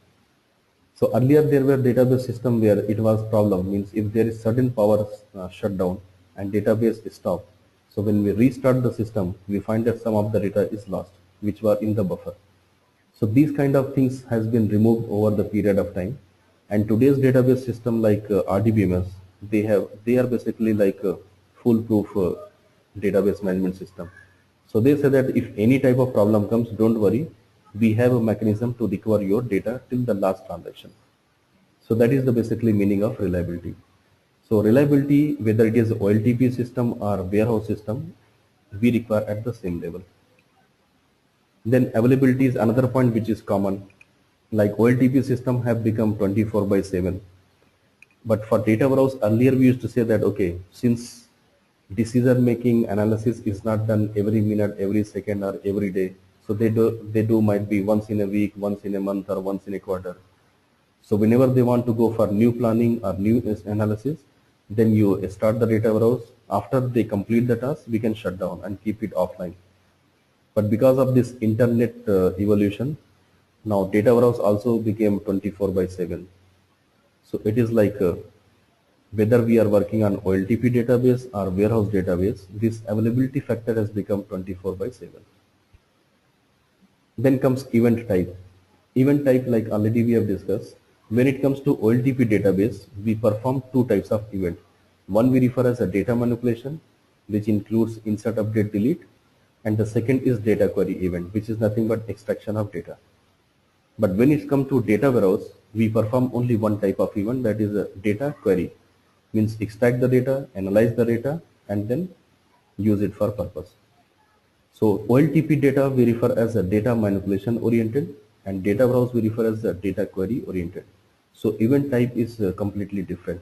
So earlier there were database system where it was problem, means if there is sudden power shutdown and database is stopped. So when we restart the system, we find that some of the data is lost, which were in the buffer. So these kind of things has been removed over the period of time. And today's database system like RDBMS, they are basically like a foolproof database management system. So they say that if any type of problem comes, don't worry, we have a mechanism to recover your data till the last transaction. So that is the basically meaning of reliability. So reliability, whether it is OLTP system or warehouse system, we require at the same level. Then availability is another point which is common. Like OLTP system have become 24/7. But for data warehouse, earlier we used to say that, okay, since decision making analysis is not done every minute, every second or every day. So they do might be once in a week, once in a month or once in a quarter. So whenever they want to go for new planning or new analysis, then you start the data warehouse. After they complete the task, we can shut down and keep it offline. But because of this internet evolution, now data warehouse also became 24/7. So it is like whether we are working on OLTP database or warehouse database, this availability factor has become 24/7. Then comes event type. Event type, like already we have discussed, when it comes to OLTP database, we perform two types of event. One we refer as a data manipulation, which includes insert, update, delete, and the second is data query event, which is nothing but extraction of data. But when it comes to data warehouse, we perform only one type of event, that is a data query, means extract the data, analyze the data, and then use it for purpose. So OLTP data we refer as a data manipulation oriented, and data warehouse we refer as a data query oriented. So event type is completely different.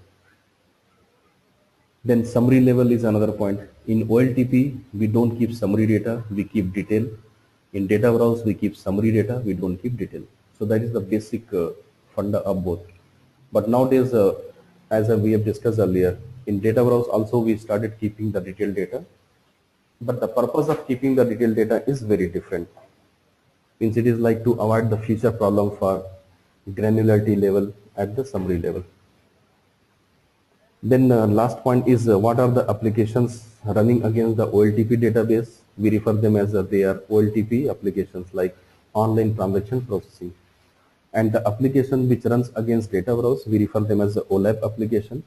Then summary level is another point. In OLTP, we don't keep summary data, we keep detail. In data warehouse, we keep summary data, we don't keep detail. So that is the basic funda of both. But nowadays, as we have discussed earlier, in data warehouse also we started keeping the detailed data. But the purpose of keeping the detailed data is very different. Means it is like to avoid the future problem for granularity level at the summary level. Then last point is what are the applications running against the OLTP database? We refer them as they are OLTP applications like online transaction processing. And the application which runs against data warehouse, we refer them as the OLAP application,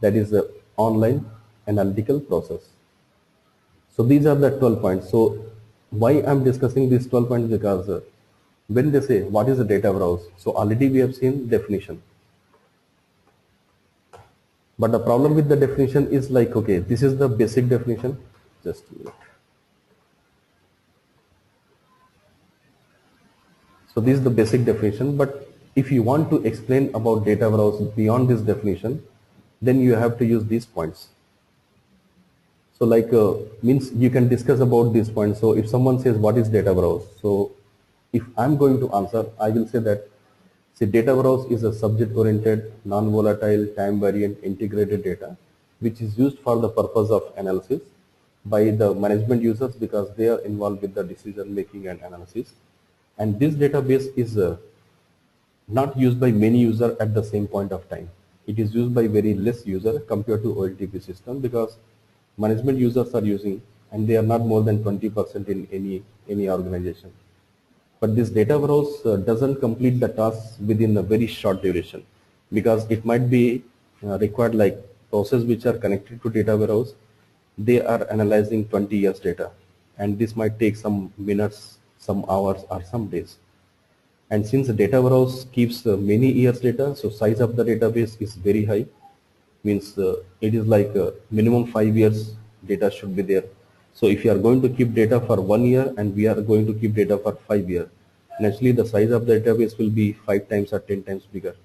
that is the online analytical process. So these are the 12 points. So why I'm discussing these 12 points? Because when they say what is a data warehouse, so already we have seen definition. But the problem with the definition is like, okay, this is the basic definition. Just a minute. So this is the basic definition, but if you want to explain about data warehouse beyond this definition, then you have to use these points. So like means you can discuss about these points. So if someone says what is data warehouse, so if I'm going to answer, I will say that data warehouse is a subject-oriented, non-volatile, time-variant, integrated data, which is used for the purpose of analysis by the management users because they are involved with the decision-making and analysis. And this database is not used by many users at the same point of time. it is used by very less user compared to OLTP system, because management users are using, and they are not more than 20% in any organization. But this data warehouse doesn't complete the task within a very short duration, because it might be required like process which are connected to data warehouse, they are analyzing 20 years data, and this might take some minutes, some hours, or some days. And since the data warehouse keeps many years data, so size of the database is very high, means it is like minimum 5 years data should be there. So if you are going to keep data for 1 year and we are going to keep data for 5 years, naturally the size of the database will be 5 times or 10 times bigger.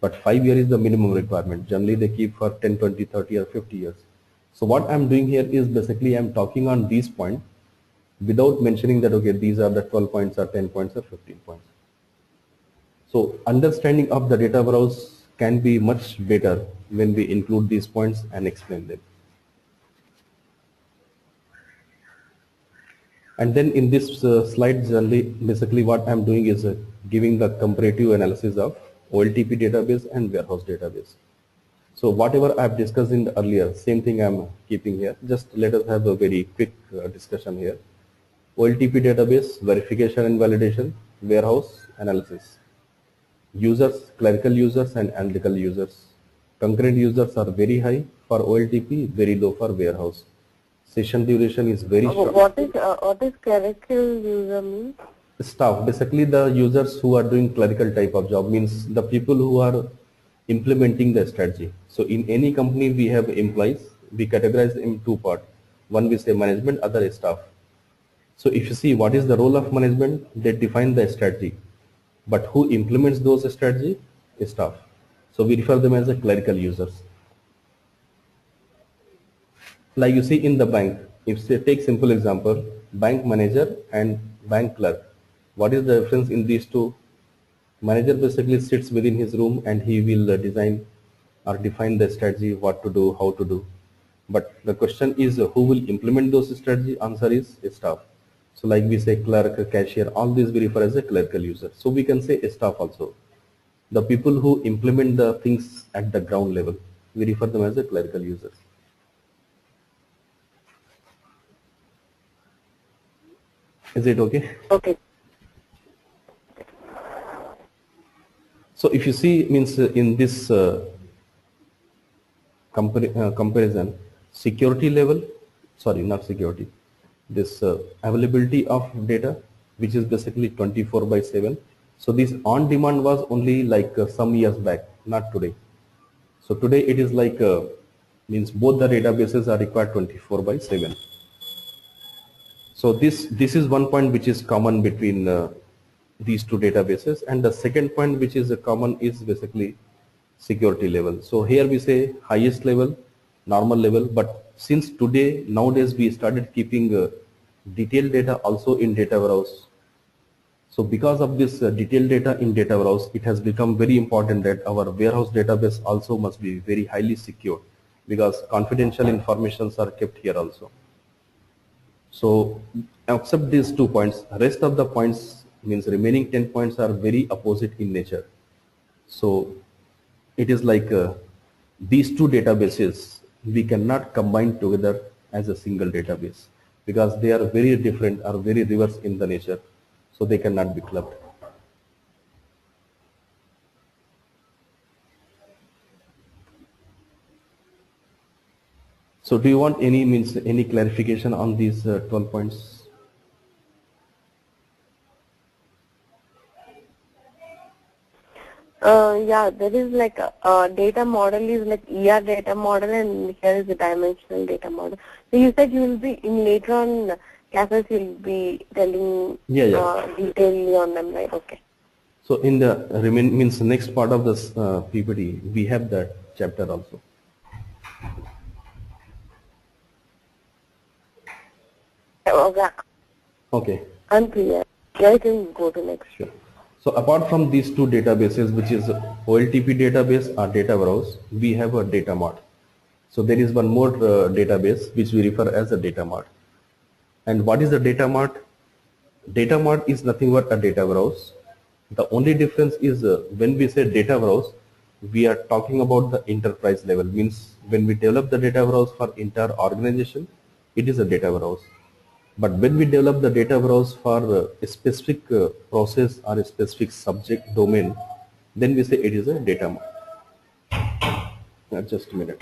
But 5 years is the minimum requirement. Generally they keep for 10, 20, 30 or 50 years. So what I'm doing here is basically I'm talking on these points without mentioning that, okay, these are the 12 points or 10 points or 15 points. So understanding of the data warehouse can be much better when we include these points and explain them. And then in this slide, generally, basically what I'm doing is giving the comparative analysis of OLTP database and warehouse database. So whatever I've discussed in the earlier, same thing I'm keeping here. Just let us have a very quick discussion here. OLTP database, verification and validation, warehouse analysis. Users, clerical users and analytical users. Concurrent users are very high for OLTP, very low for warehouse. Session duration is very short. What is clerical user means? Staff, basically the users who are doing clerical type of job, means the people who are implementing the strategy. So in any company we have employees, we categorize in two parts. One we say management, other is staff. So if you see what is the role of management, they define the strategy. But who implements those strategy is staff. So we refer them as the clerical users. Like you see in the bank, if you take simple example, bank manager and bank clerk. What is the difference in these two? Manager basically sits within his room and he will design or define the strategy, what to do, how to do. But the question is who will implement those strategy? Answer is staff. So like we say clerk, cashier, all these we refer as a clerical user. So we can say staff also. The people who implement the things at the ground level, we refer them as a clerical users. Is it okay? Okay. So if you see, means in this comparison, security level, sorry, not security, this availability of data, which is basically 24/7. So this on demand was only like some years back, not today. So today it is like means both the databases are required 24/7. So this is one point which is common between these two databases, and the second point which is common is basically security level. So here we say highest level, normal level, but since today nowadays we started keeping detailed data also in data warehouse. So because of this detailed data in data warehouse, it has become very important that our warehouse database also must be very highly secure, because confidential informations are kept here also. So except these 2 points, rest of the points, means remaining 10 points are very opposite in nature. So it is like these two databases we cannot combine together as a single database, because they are very different or very reverse in the nature, so they cannot be clubbed. So do you want any clarification on these 12 points? Yeah, there is like a data model is like ER data model, and here is the dimensional data model. So you said you will be in later on classes you will be telling detailedly on them, right? Okay. So in the means the next part of this PPT, we have that chapter also. Okay. Unclear. I can go to next. Sure. So apart from these two databases, which is OLTP database or data warehouse, we have a data mart. So there is one more database which we refer as a data mart. And what is the data mart? Data mart is nothing but a data warehouse. The only difference is when we say data warehouse, we are talking about the enterprise level. Means when we develop the data warehouse for entire organization, it is a data warehouse. But when we develop the data warehouse for a specific process or a specific subject domain, then we say it is a data mart. Just a minute.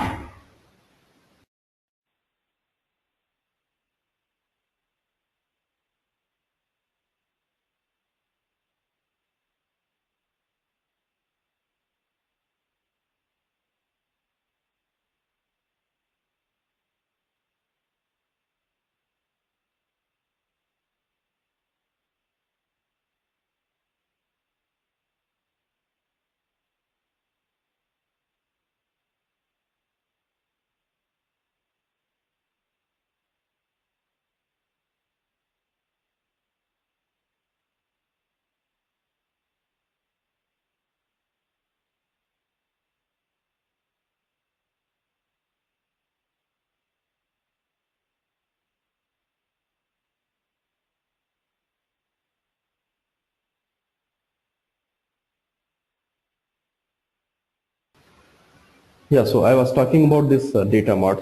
Yeah, so I was talking about this data mart.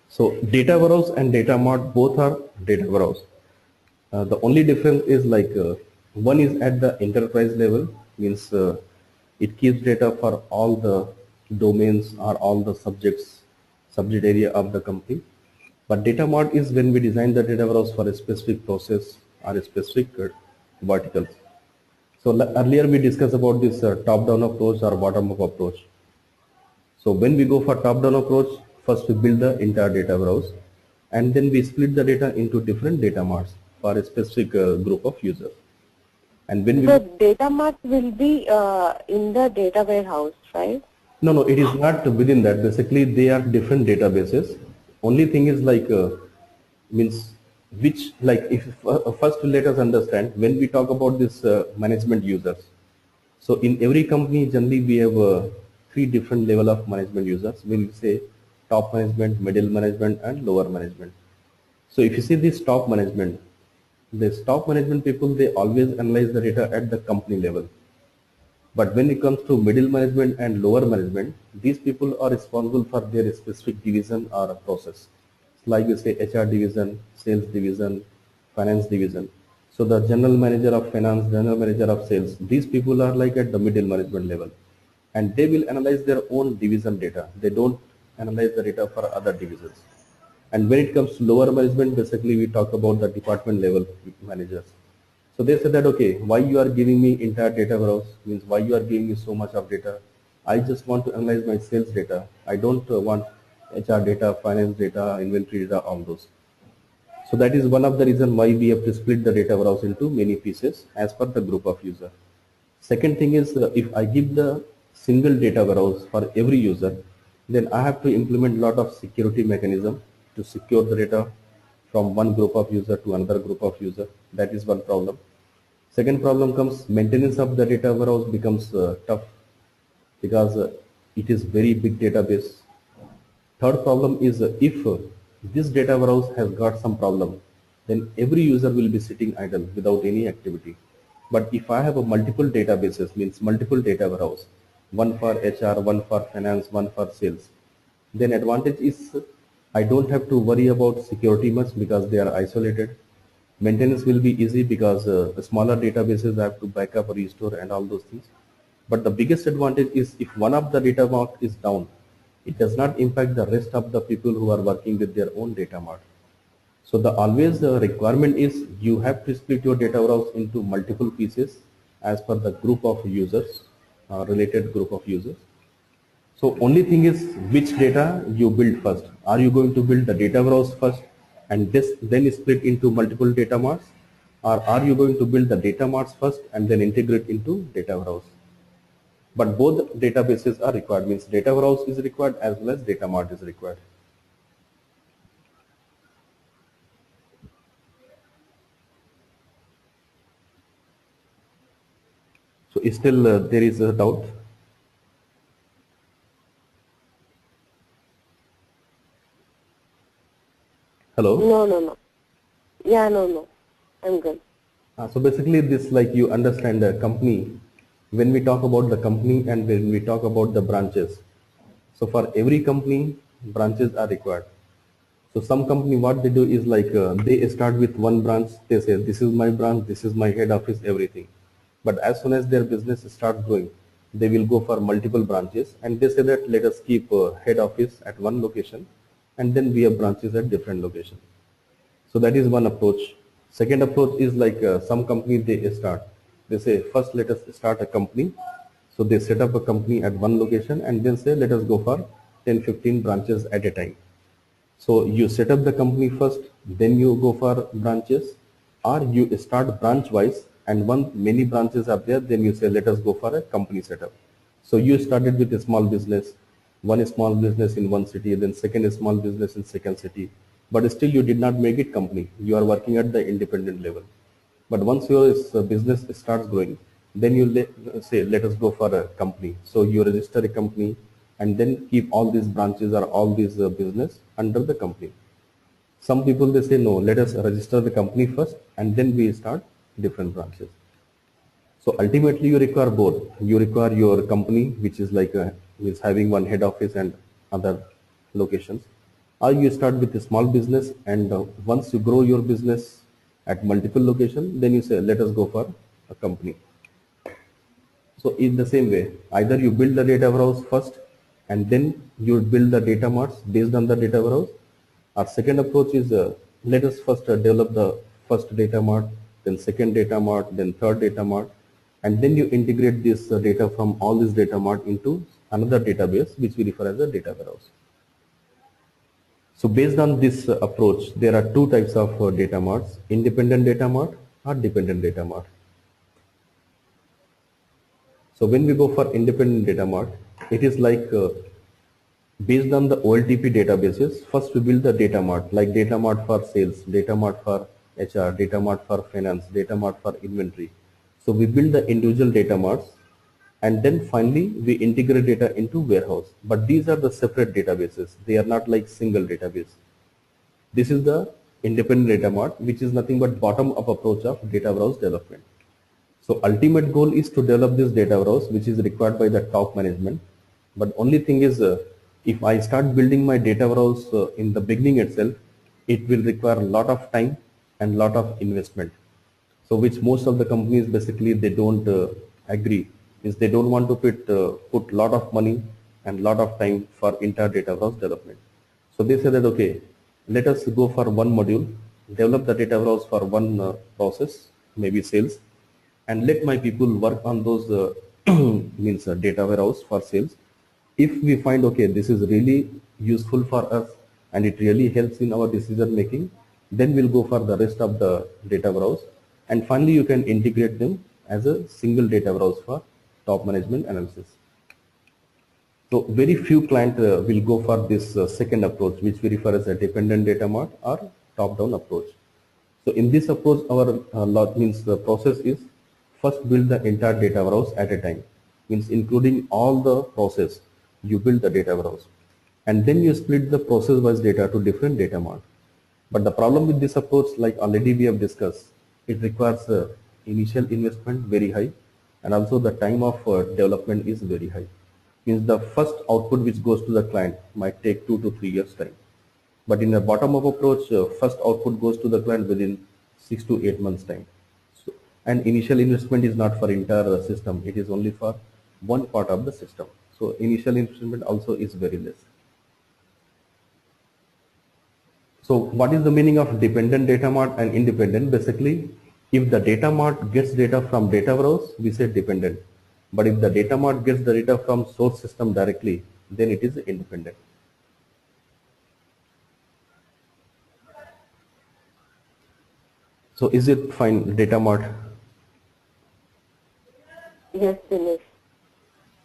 So data warehouse and data mart both are data warehouse. The only difference is like one is at the enterprise level, means it keeps data for all the domains or all the subject area of the company. But data mart is when we design the data warehouse for a specific process or a specific verticals. So earlier we discussed about this top-down approach or bottom-up approach. So when we go for top-down approach, first we build the entire data warehouse, and then we split the data into different data marts for a specific group of users. And when the data mart will be in the data warehouse, right? No, it is not within that. Basically, they are different databases. Only thing is like means which like if first let us understand when we talk about this management users. So in every company, generally we have three different level of management users. We'll say top management, middle management, and lower management. So if you see this top management, this top management people, they always analyze the data at the company level. But when it comes to middle management and lower management, these people are responsible for their specific division or a process. Like we say HR division, sales division, finance division. So the general manager of finance, general manager of sales, these people are like at the middle management level. And they will analyze their own division data. They don't analyze the data for other divisions. And when it comes to lower management, basically we talk about the department level managers. So they said that, okay, why you are giving me entire data warehouse, means why you are giving me so much of data. I just want to analyze my sales data. I don't want HR data, finance data, inventory data, all those. So that is one of the reason why we have to split the data warehouse into many pieces as per the group of user. Second thing is if I give the single data warehouse for every user, then I have to implement lot of security mechanism to secure the data from one group of user to another group of user. That is one problem. Second problem comes maintenance of the data warehouse becomes tough because it is very big database. Third problem is if this data warehouse has got some problem, then every user will be sitting idle without any activity. But if I have a multiple databases, means multiple data warehouse, one for HR, one for finance, one for sales, then advantage is I don't have to worry about security much because they are isolated. Maintenance will be easy because the smaller databases have to backup or restore and all those things. But the biggest advantage is if one of the data mart is down, it does not impact the rest of the people who are working with their own data mart. So the always the requirement is you have to split your data warehouse into multiple pieces as per the group of users, related group of users. So only thing is which data you build first. Are you going to build the data warehouse first and this then split into multiple data marts, or are you going to build the data marts first and then integrate into data warehouse? But both databases are required, means data warehouse is required as well as data mart is required. So still there is a doubt. Hello? No. Yeah, no. I'm good. So basically this like you understand the company when we talk about the company and when we talk about the branches, so for every company, branches are required. So some company, what they do is like they start with one branch. They say, this is my branch, this is my head office, everything. But as soon as their business starts growing, they will go for multiple branches, and they say that let us keep head office at one location, and then we have branches at different locations. So that is one approach. Second approach is like some company they say first let us start a company. So they set up a company at one location and then say let us go for 10-15 branches at a time. So you set up the company first, then you go for branches, or you start branch wise, and once many branches are there, then you say let us go for a company setup. So you started with a small business, one small business in one city, then second small business in second city, but still you did not make it company. You are working at the independent level. But once your business starts growing, then you say let us go for a company. So you register a company and then keep all these branches or all these business under the company. Some people they say no, let us register the company first and then we start different branches. So ultimately you require both. You require your company, which is like is having one head office and other locations, or you start with a small business, and once you grow your business at multiple locations, then you say let us go for a company. So in the same way, either you build the data warehouse first and then you build the data marts based on the data warehouse. Our second approach is let us first develop the first data mart, then second data mart, then third data mart, and then you integrate this data from all this data mart into another database which we refer as a data warehouse. So based on this approach, there are two types of data marts: independent data mart or dependent data mart. So when we go for independent data mart, it is like based on the OLTP databases. First we build the data mart, like data mart for sales, data mart for HR, data mart for finance, data mart for inventory. So we build the individual data marts, and then finally we integrate data into warehouse. But these are the separate databases. They are not like single database. This is the independent data mart, which is nothing but bottom-up approach of data warehouse development. So ultimate goal is to develop this data warehouse, which is required by the top management. But only thing is, if I start building my data warehouse in the beginning itself, it will require a lot of time and lot of investment. So which most of the companies basically they don't agree, is they don't want to put lot of money and lot of time for entire data warehouse development. So they say that okay, let us go for one module, develop the data warehouse for one process, maybe sales, and let my people work on those means data warehouse for sales. If we find okay, this is really useful for us and it really helps in our decision making, then we'll go for the rest of the data warehouse, and finally you can integrate them as a single data warehouse for top management analysis. So very few clients will go for this second approach, which we refer as a dependent data mart or top-down approach. So in this approach, our means the process is first build the entire data warehouse at a time, means including all the process, you build the data warehouse, and then you split the process-wise data to different data mart. But the problem with this approach, like already we have discussed, it requires initial investment very high, and also the time of development is very high. Means the first output which goes to the client might take 2 to 3 years time. But in a bottom-up approach, first output goes to the client within 6 to 8 months time. So, and initial investment is not for entire system; it is only for one part of the system. So initial investment also is very less. So what is the meaning of dependent data mart and independent? Basically, if the data mart gets data from data warehouse, we say dependent. But if the data mart gets the data from source system directly, then it is independent. So is it fine, data mart? Yes, Dinesh.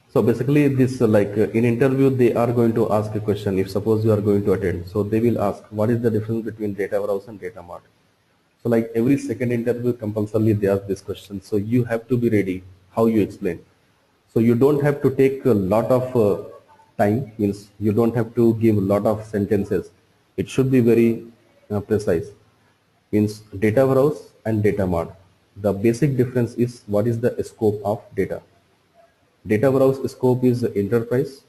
So basically this in interview they are going to ask a question. If suppose you are going to attend, so they will ask what is the difference between data warehouse and data mart. So like every second interview compulsorily they ask this question. So you have to be ready how you explain. So you don't have to take a lot of time, means you don't have to give a lot of sentences. It should be very precise. Means data warehouse and data mart. The basic difference is what is the scope of data. Data warehouse scope is enterprise,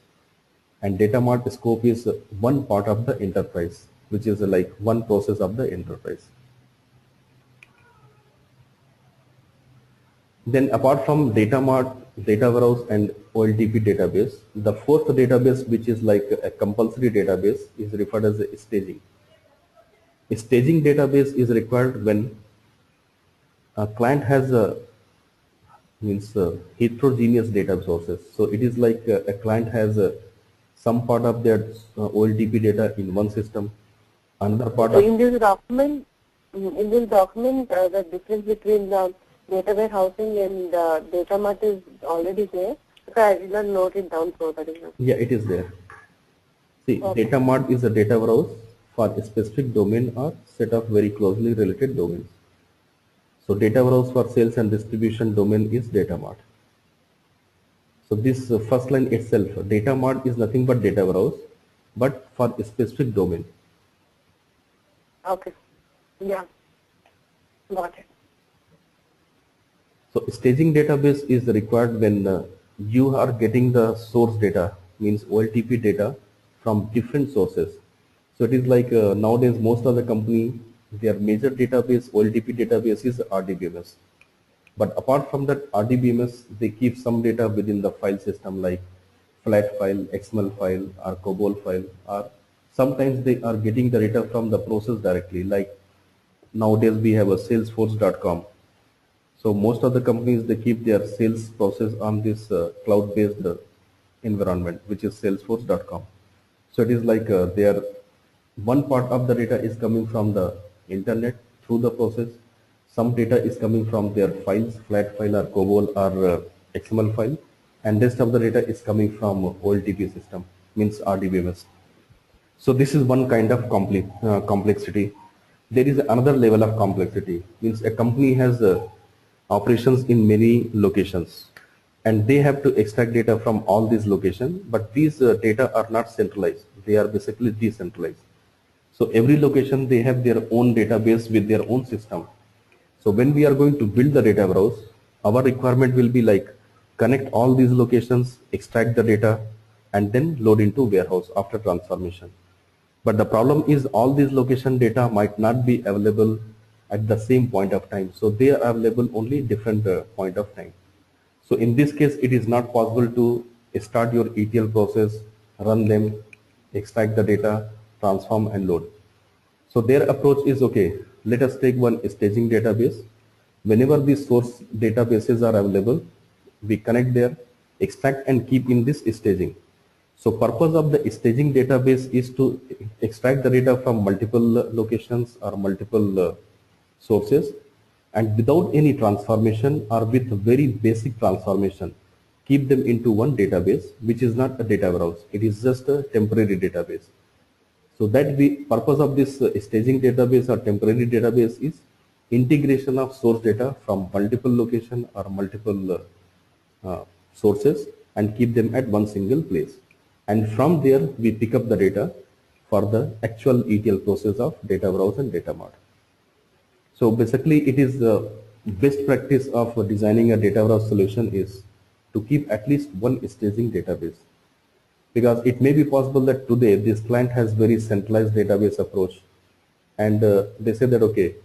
and data mart scope is one part of the enterprise, which is like one process of the enterprise. Then apart from data mart, data warehouse and OLTP database, the fourth database, which is like a compulsory database, is referred as a staging. A staging database is required when a client has a heterogeneous data sources. So it is like a client has some part of their OLTP data in one system, another part So of in this document, the difference between the data warehousing and data mart is already there. Because I did not note it down so that is not. Yeah, it is there. See, Okay. data mart is a data warehouse for a specific domain or set of very closely related domains. So data warehouse for sales and distribution domain is data mart. So this first line itself, data mart is nothing but data warehouse, but for a specific domain. Okay. Yeah. Got it. So staging database is required when you are getting the source data, means OLTP data from different sources. So it is like nowadays most of the company, their major database, OLTP database is RDBMS. But apart from that RDBMS, they keep some data within the file system like flat file, XML file or COBOL file, or sometimes they are getting the data from the process directly, like nowadays we have a salesforce.com. So most of the companies, they keep their sales process on this cloud-based environment, which is salesforce.com. So it is like their one part of the data is coming from the internet through the process. Some data is coming from their files, flat file or COBOL or XML file, and rest of the data is coming from OLTP system, means RDBMS. So this is one kind of complexity. There is another level of complexity, means a company has operations in many locations and they have to extract data from all these locations, but these data are not centralized. They are basically decentralized. So every location, they have their own database with their own system. So when we are going to build the data warehouse, our requirement will be like connect all these locations, extract the data, and then load into warehouse after transformation. But the problem is all these location data might not be available at the same point of time. So they are available only different point of time. So in this case, it is not possible to start your ETL process, run them, extract the data, transform and load. So their approach is, okay, let us take one staging database. Whenever these source databases are available, we connect there, extract and keep in this staging. So purpose of the staging database is to extract the data from multiple locations or multiple sources, and without any transformation or with very basic transformation, keep them into one database, which is not a data warehouse. It is just a temporary database. So that the purpose of this staging database or temporary database is integration of source data from multiple location or multiple sources and keep them at one single place. And from there, we pick up the data for the actual ETL process of data warehouse and data mart. So basically, it is the best practice of designing a data warehouse solution is to keep at least one staging database. Because it may be possible that today this client has very centralized database approach, and they say that, okay,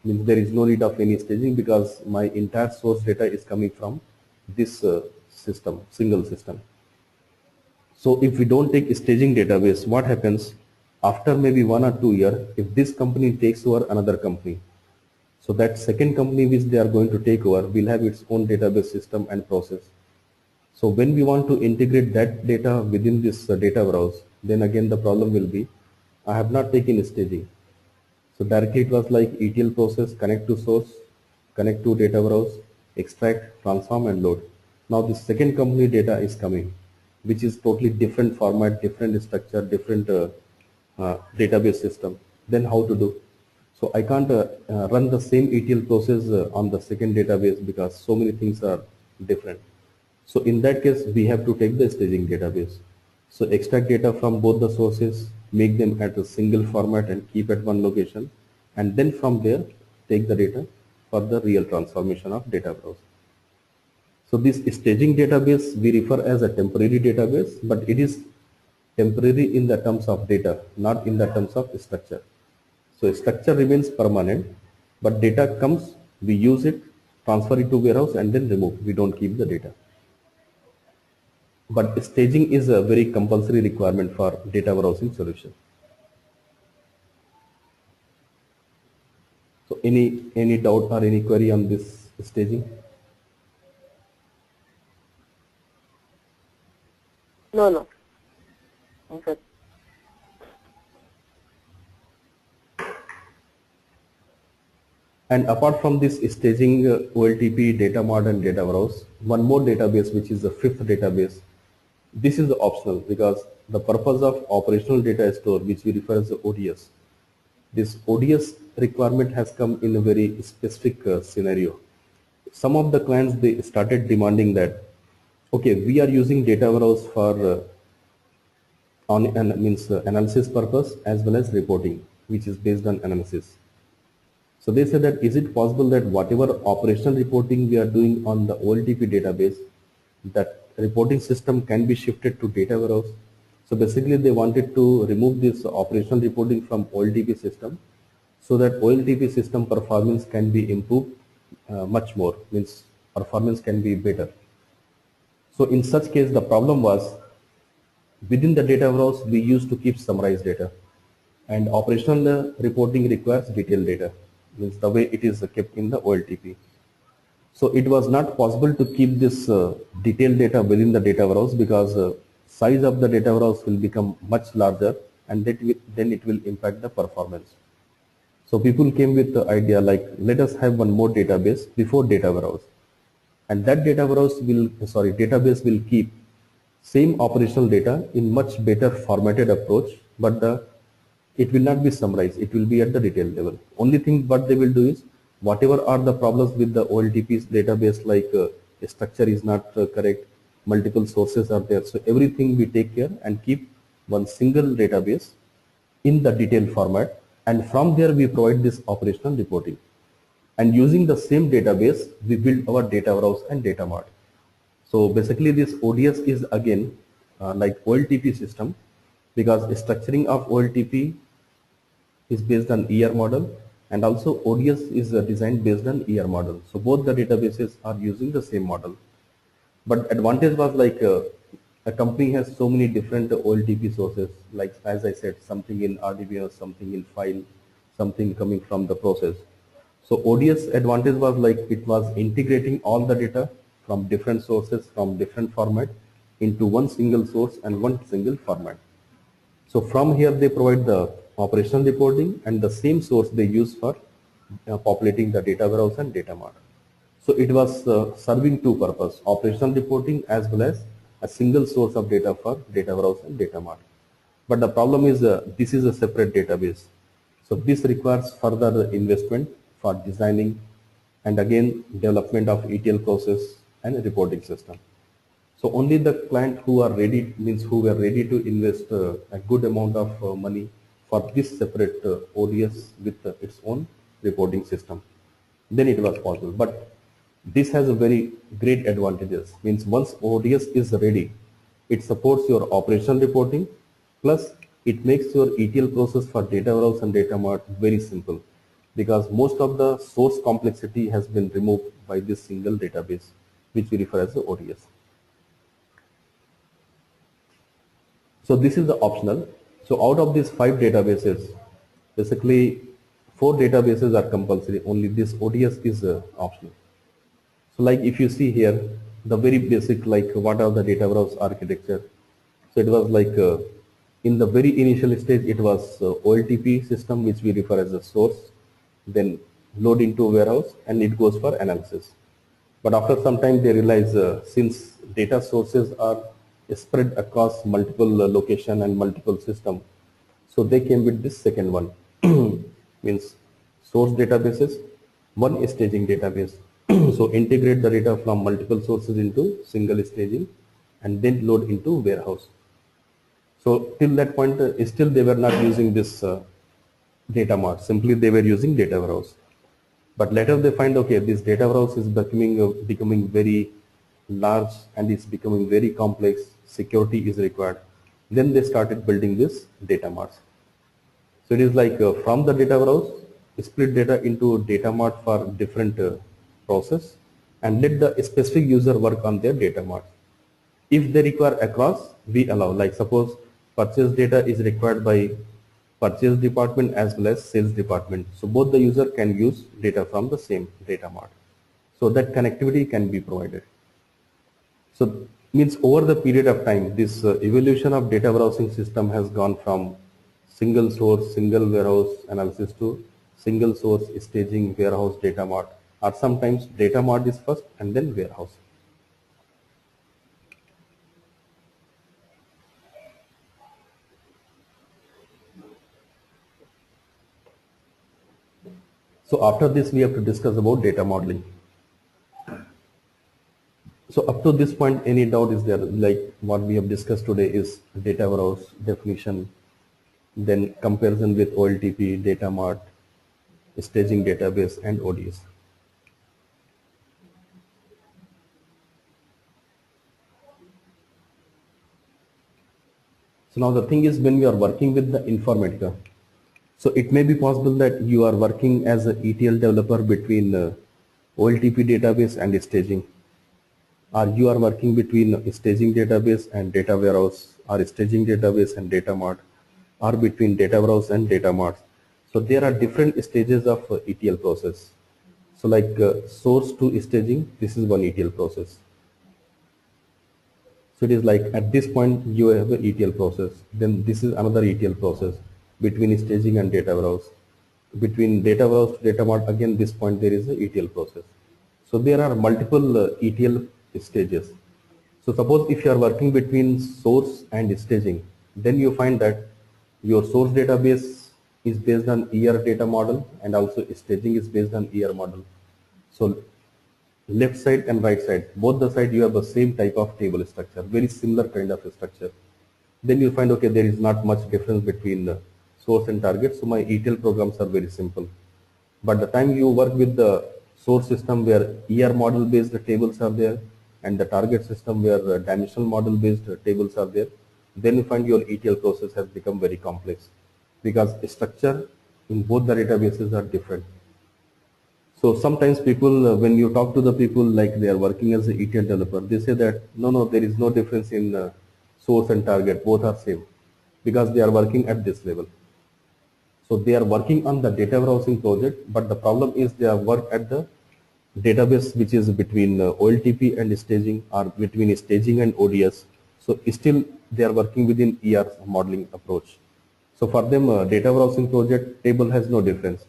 means there is no need of any staging because my entire source data is coming from this system, single system. So if we don't take staging database, what happens after maybe 1 or 2 years, if this company takes over another company, so that second company which they are going to take over will have its own database system and process. So when we want to integrate that data within this data warehouse, then again the problem will be, I have not taken staging. So directly it was like ETL process, connect to source, connect to data warehouse, extract, transform and load. Now the second company data is coming, which is totally different format, different structure, different database system. Then how to do? So I can't run the same ETL process on the second database because so many things are different. So in that case, we have to take the staging database. So extract data from both the sources, make them at a single format and keep at one location. And then from there, take the data for the real transformation of data warehouse. So this staging database we refer as a temporary database, but it is temporary in the terms of data, not in the terms of structure. So structure remains permanent, but data comes, we use it, transfer it to warehouse and then remove. We don't keep the data. But staging is a very compulsory requirement for data warehousing solution. So any doubt or any query on this staging? No. Okay. And apart from this staging, OLTP, data mart and data warehouse, one more database which is the fifth database. This is optional because the purpose of operational data store, which we refer as the ODS, this ODS requirement has come in a very specific scenario. Some of the clients, they started demanding that, okay, we are using data warehouse for analysis purpose as well as reporting, which is based on analysis. So they said that is it possible that whatever operational reporting we are doing on the OLTP database, that reporting system can be shifted to data warehouse. So basically they wanted to remove this operational reporting from OLTP system so that OLTP system performance can be improved much more, means performance can be better. So in such case the problem was within the data warehouse we used to keep summarized data, and operational reporting requires detailed data, means the way it is kept in the OLTP. So it was not possible to keep this detailed data within the data warehouse because size of the data warehouse will become much larger, and then it will impact the performance. So people came with the idea like, let us have one more database before data warehouse, and that database will keep same operational data in much better formatted approach, but it will not be summarized, it will be at the detail level. Only thing what they will do is, whatever are the problems with the OLTP's database, like structure is not correct, multiple sources are there, so everything we take care and keep one single database in the detailed format, and from there we provide this operational reporting. And using the same database, we build our data warehouse and data mart. So basically this ODS is again like OLTP system, because structuring of OLTP is based on ER model, and also ODS is designed based on ER model. So both the databases are using the same model. But advantage was like a company has so many different OLTP sources, like as I said, something in RDBMS, something in file, something coming from the process. So ODS advantage was like it was integrating all the data from different sources, from different format into one single source and one single format. So from here they provide the operational reporting, and the same source they use for populating the data warehouse and data mart. So it was serving two purposes, operational reporting as well as a single source of data for data warehouse and data mart. But the problem is this is a separate database. So this requires further investment for designing and again development of ETL process and reporting system. So only the client who are ready, means who were ready to invest a good amount of money for this separate ODS with its own reporting system, then it was possible. But this has a very great advantages, means once ODS is ready, it supports your operational reporting, plus it makes your ETL process for data warehouse and data mart very simple, because most of the source complexity has been removed by this single database, which we refer as the ODS. So this is the optional. So out of these 5 databases, basically 4 databases are compulsory, only this ODS is optional. So like if you see here, the very basic, like what are the data warehouse architecture. So it was like in the very initial stage, it was OLTP system, which we refer as a source, then load into warehouse, and it goes for analysis. But after some time they realize since data sources are spread across multiple location and multiple system, so they came with this second one, means source databases, one staging database. So integrate the data from multiple sources into single staging and then load into warehouse. So till that point still they were not using this data mart, simply they were using data warehouse. But later they find, okay, this data warehouse is becoming very large and it's becoming very complex, security is required. Then they started building this data marts. So it is like from the data warehouse, split data into data mart for different process and let the specific user work on their data mart. If they require across, we allow, like suppose purchase data is required by purchase department as well as sales department. So both the user can use data from the same data mart. So that connectivity can be provided. So means over the period of time, this evolution of data warehousing system has gone from single source, single warehouse analysis to single source staging warehouse data mart, or sometimes data mart is first and then warehouse. So after this, we have to discuss about data modeling. So up to this point, any doubt is there? Like what we have discussed today is data warehouse definition, then comparison with OLTP, data mart, staging database, and ODS. So now the thing is, when we are working with the Informatica, so it may be possible that you are working as an ETL developer between OLTP database and staging, or you are working between staging database and data warehouse, or staging database and data mart, or between data warehouse and data mart. So there are different stages of ETL process. So like source to staging, this is one ETL process. So it is like at this point you have an ETL process. Then this is another ETL process between staging and data warehouse. Between data warehouse to data mart, again this point there is a ETL process. So there are multiple ETL stages. So suppose if you are working between source and staging, then you find that your source database is based on ER data model and also staging is based on ER model. So left side and right side, both the side you have the same type of table structure, very similar kind of structure. Then you find, okay, there is not much difference between source and target, so my ETL programs are very simple. But the time you work with the source system where ER model based tables are there and the target system where dimensional model based tables are there, then you find your ETL process has become very complex because structure in both the databases are different. So sometimes people, when you talk to the people like they are working as an ETL developer, they say that no, there is no difference in source and target, both are same because they are working at this level. So they are working on the data warehousing project, but the problem is they are work at the database which is between OLTP and staging or between staging and ODS. So still they are working within ER modeling approach. So for them data warehousing project table has no difference.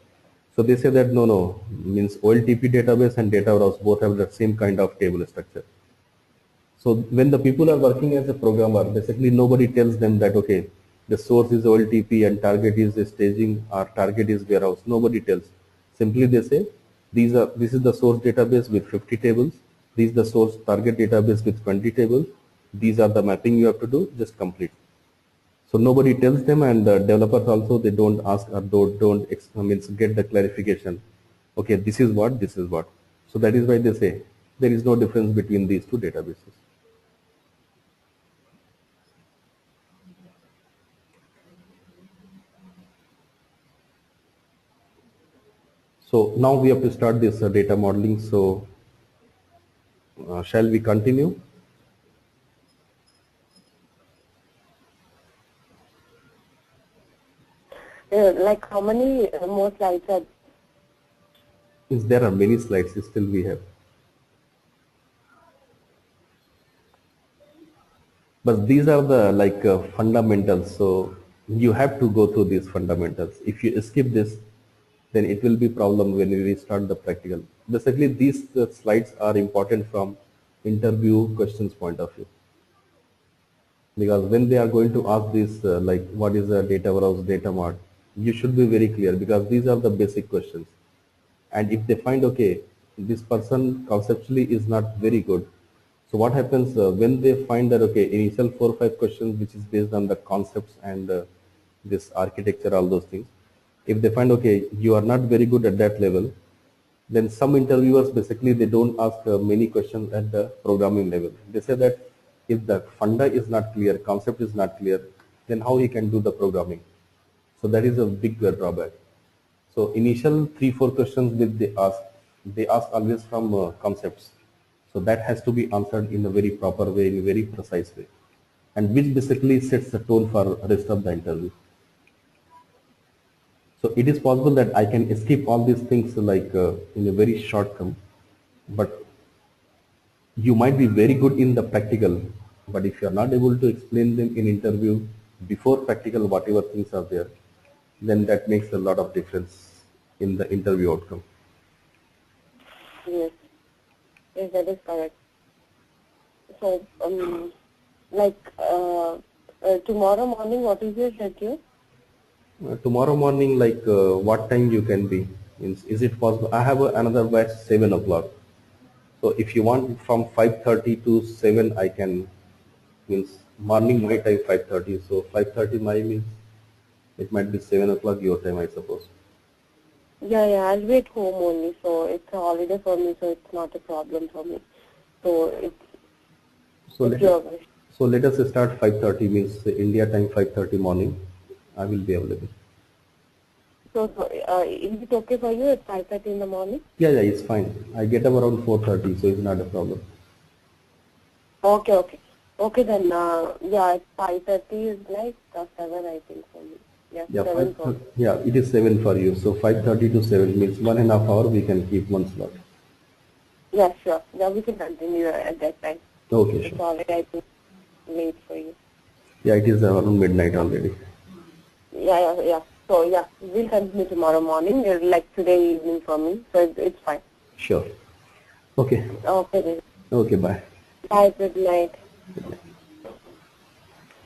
So they say that no, means OLTP database and data warehouse both have the same kind of table structure. So when the people are working as a programmer, basically nobody tells them that okay, the source is OLTP and target is staging or target is warehouse. Nobody tells. Simply they say this is the source database with 50 tables. This is the source target database with 20 tables. These are the mapping you have to do. Just complete. So nobody tells them, and the developers also they don't ask or don't get the clarification. Okay, this is what, this is what. So that is why they say there is no difference between these two databases. So now we have to start this data modeling. So shall we continue? Like how many more slides are? There are many slides still we have. But these are the like fundamentals. So you have to go through these fundamentals. If you skip this, then it will be problem when you restart the practical. Basically, these slides are important from interview questions point of view. Because when they are going to ask this, like what is a data warehouse, data mart, you should be very clear because these are the basic questions. And if they find, okay, this person conceptually is not very good, so what happens when they find that, okay, initial 4 or 5 questions, which is based on the concepts and this architecture, all those things, if they find, okay, you are not very good at that level, Then some interviewers basically they don't ask many questions at the programming level. They say that if the funda is not clear, concept is not clear, then how he can do the programming? So that is a big drawback. So initial 3-4 questions that they ask always from concepts. So that has to be answered in a very proper way, in a very precise way, and which basically sets the tone for rest of the interview. So it is possible that I can skip all these things like in a very short term, but you might be very good in the practical, but if you are not able to explain them in interview before practical, whatever things are there, then that makes a lot of difference in the interview outcome. Yes, yes, that is correct. So, tomorrow morning, what is your schedule? Tomorrow morning, like what time you can be? Is it possible? I have another batch 7 o'clock. So if you want from 5:30 to 7, I can, means morning my time 5:30. So 5:30 my means it might be 7 o'clock your time, I suppose. Yeah, I'll be at home only, so it's a holiday for me, so it's not a problem for me. So let us start 5:30, means India time 5:30 morning. I will be available. So is it okay for you at 5:30 in the morning? Yeah, it's fine. I get up around 4:30, so it's not a problem. Okay then. At 5:30 is like 7, I think, for me. Yeah, it is 7 for you. So 5:30 to 7 means 1.5 hours we can keep one slot. Yeah, sure. Yeah, we can continue at that time. Okay, sure. It's already, I think, late for you. Yeah, it is around midnight already. Yeah. So we'll continue tomorrow morning, like today evening for me. So it's fine. Sure. Okay. Okay then. Okay, bye. Bye, good night. Good night.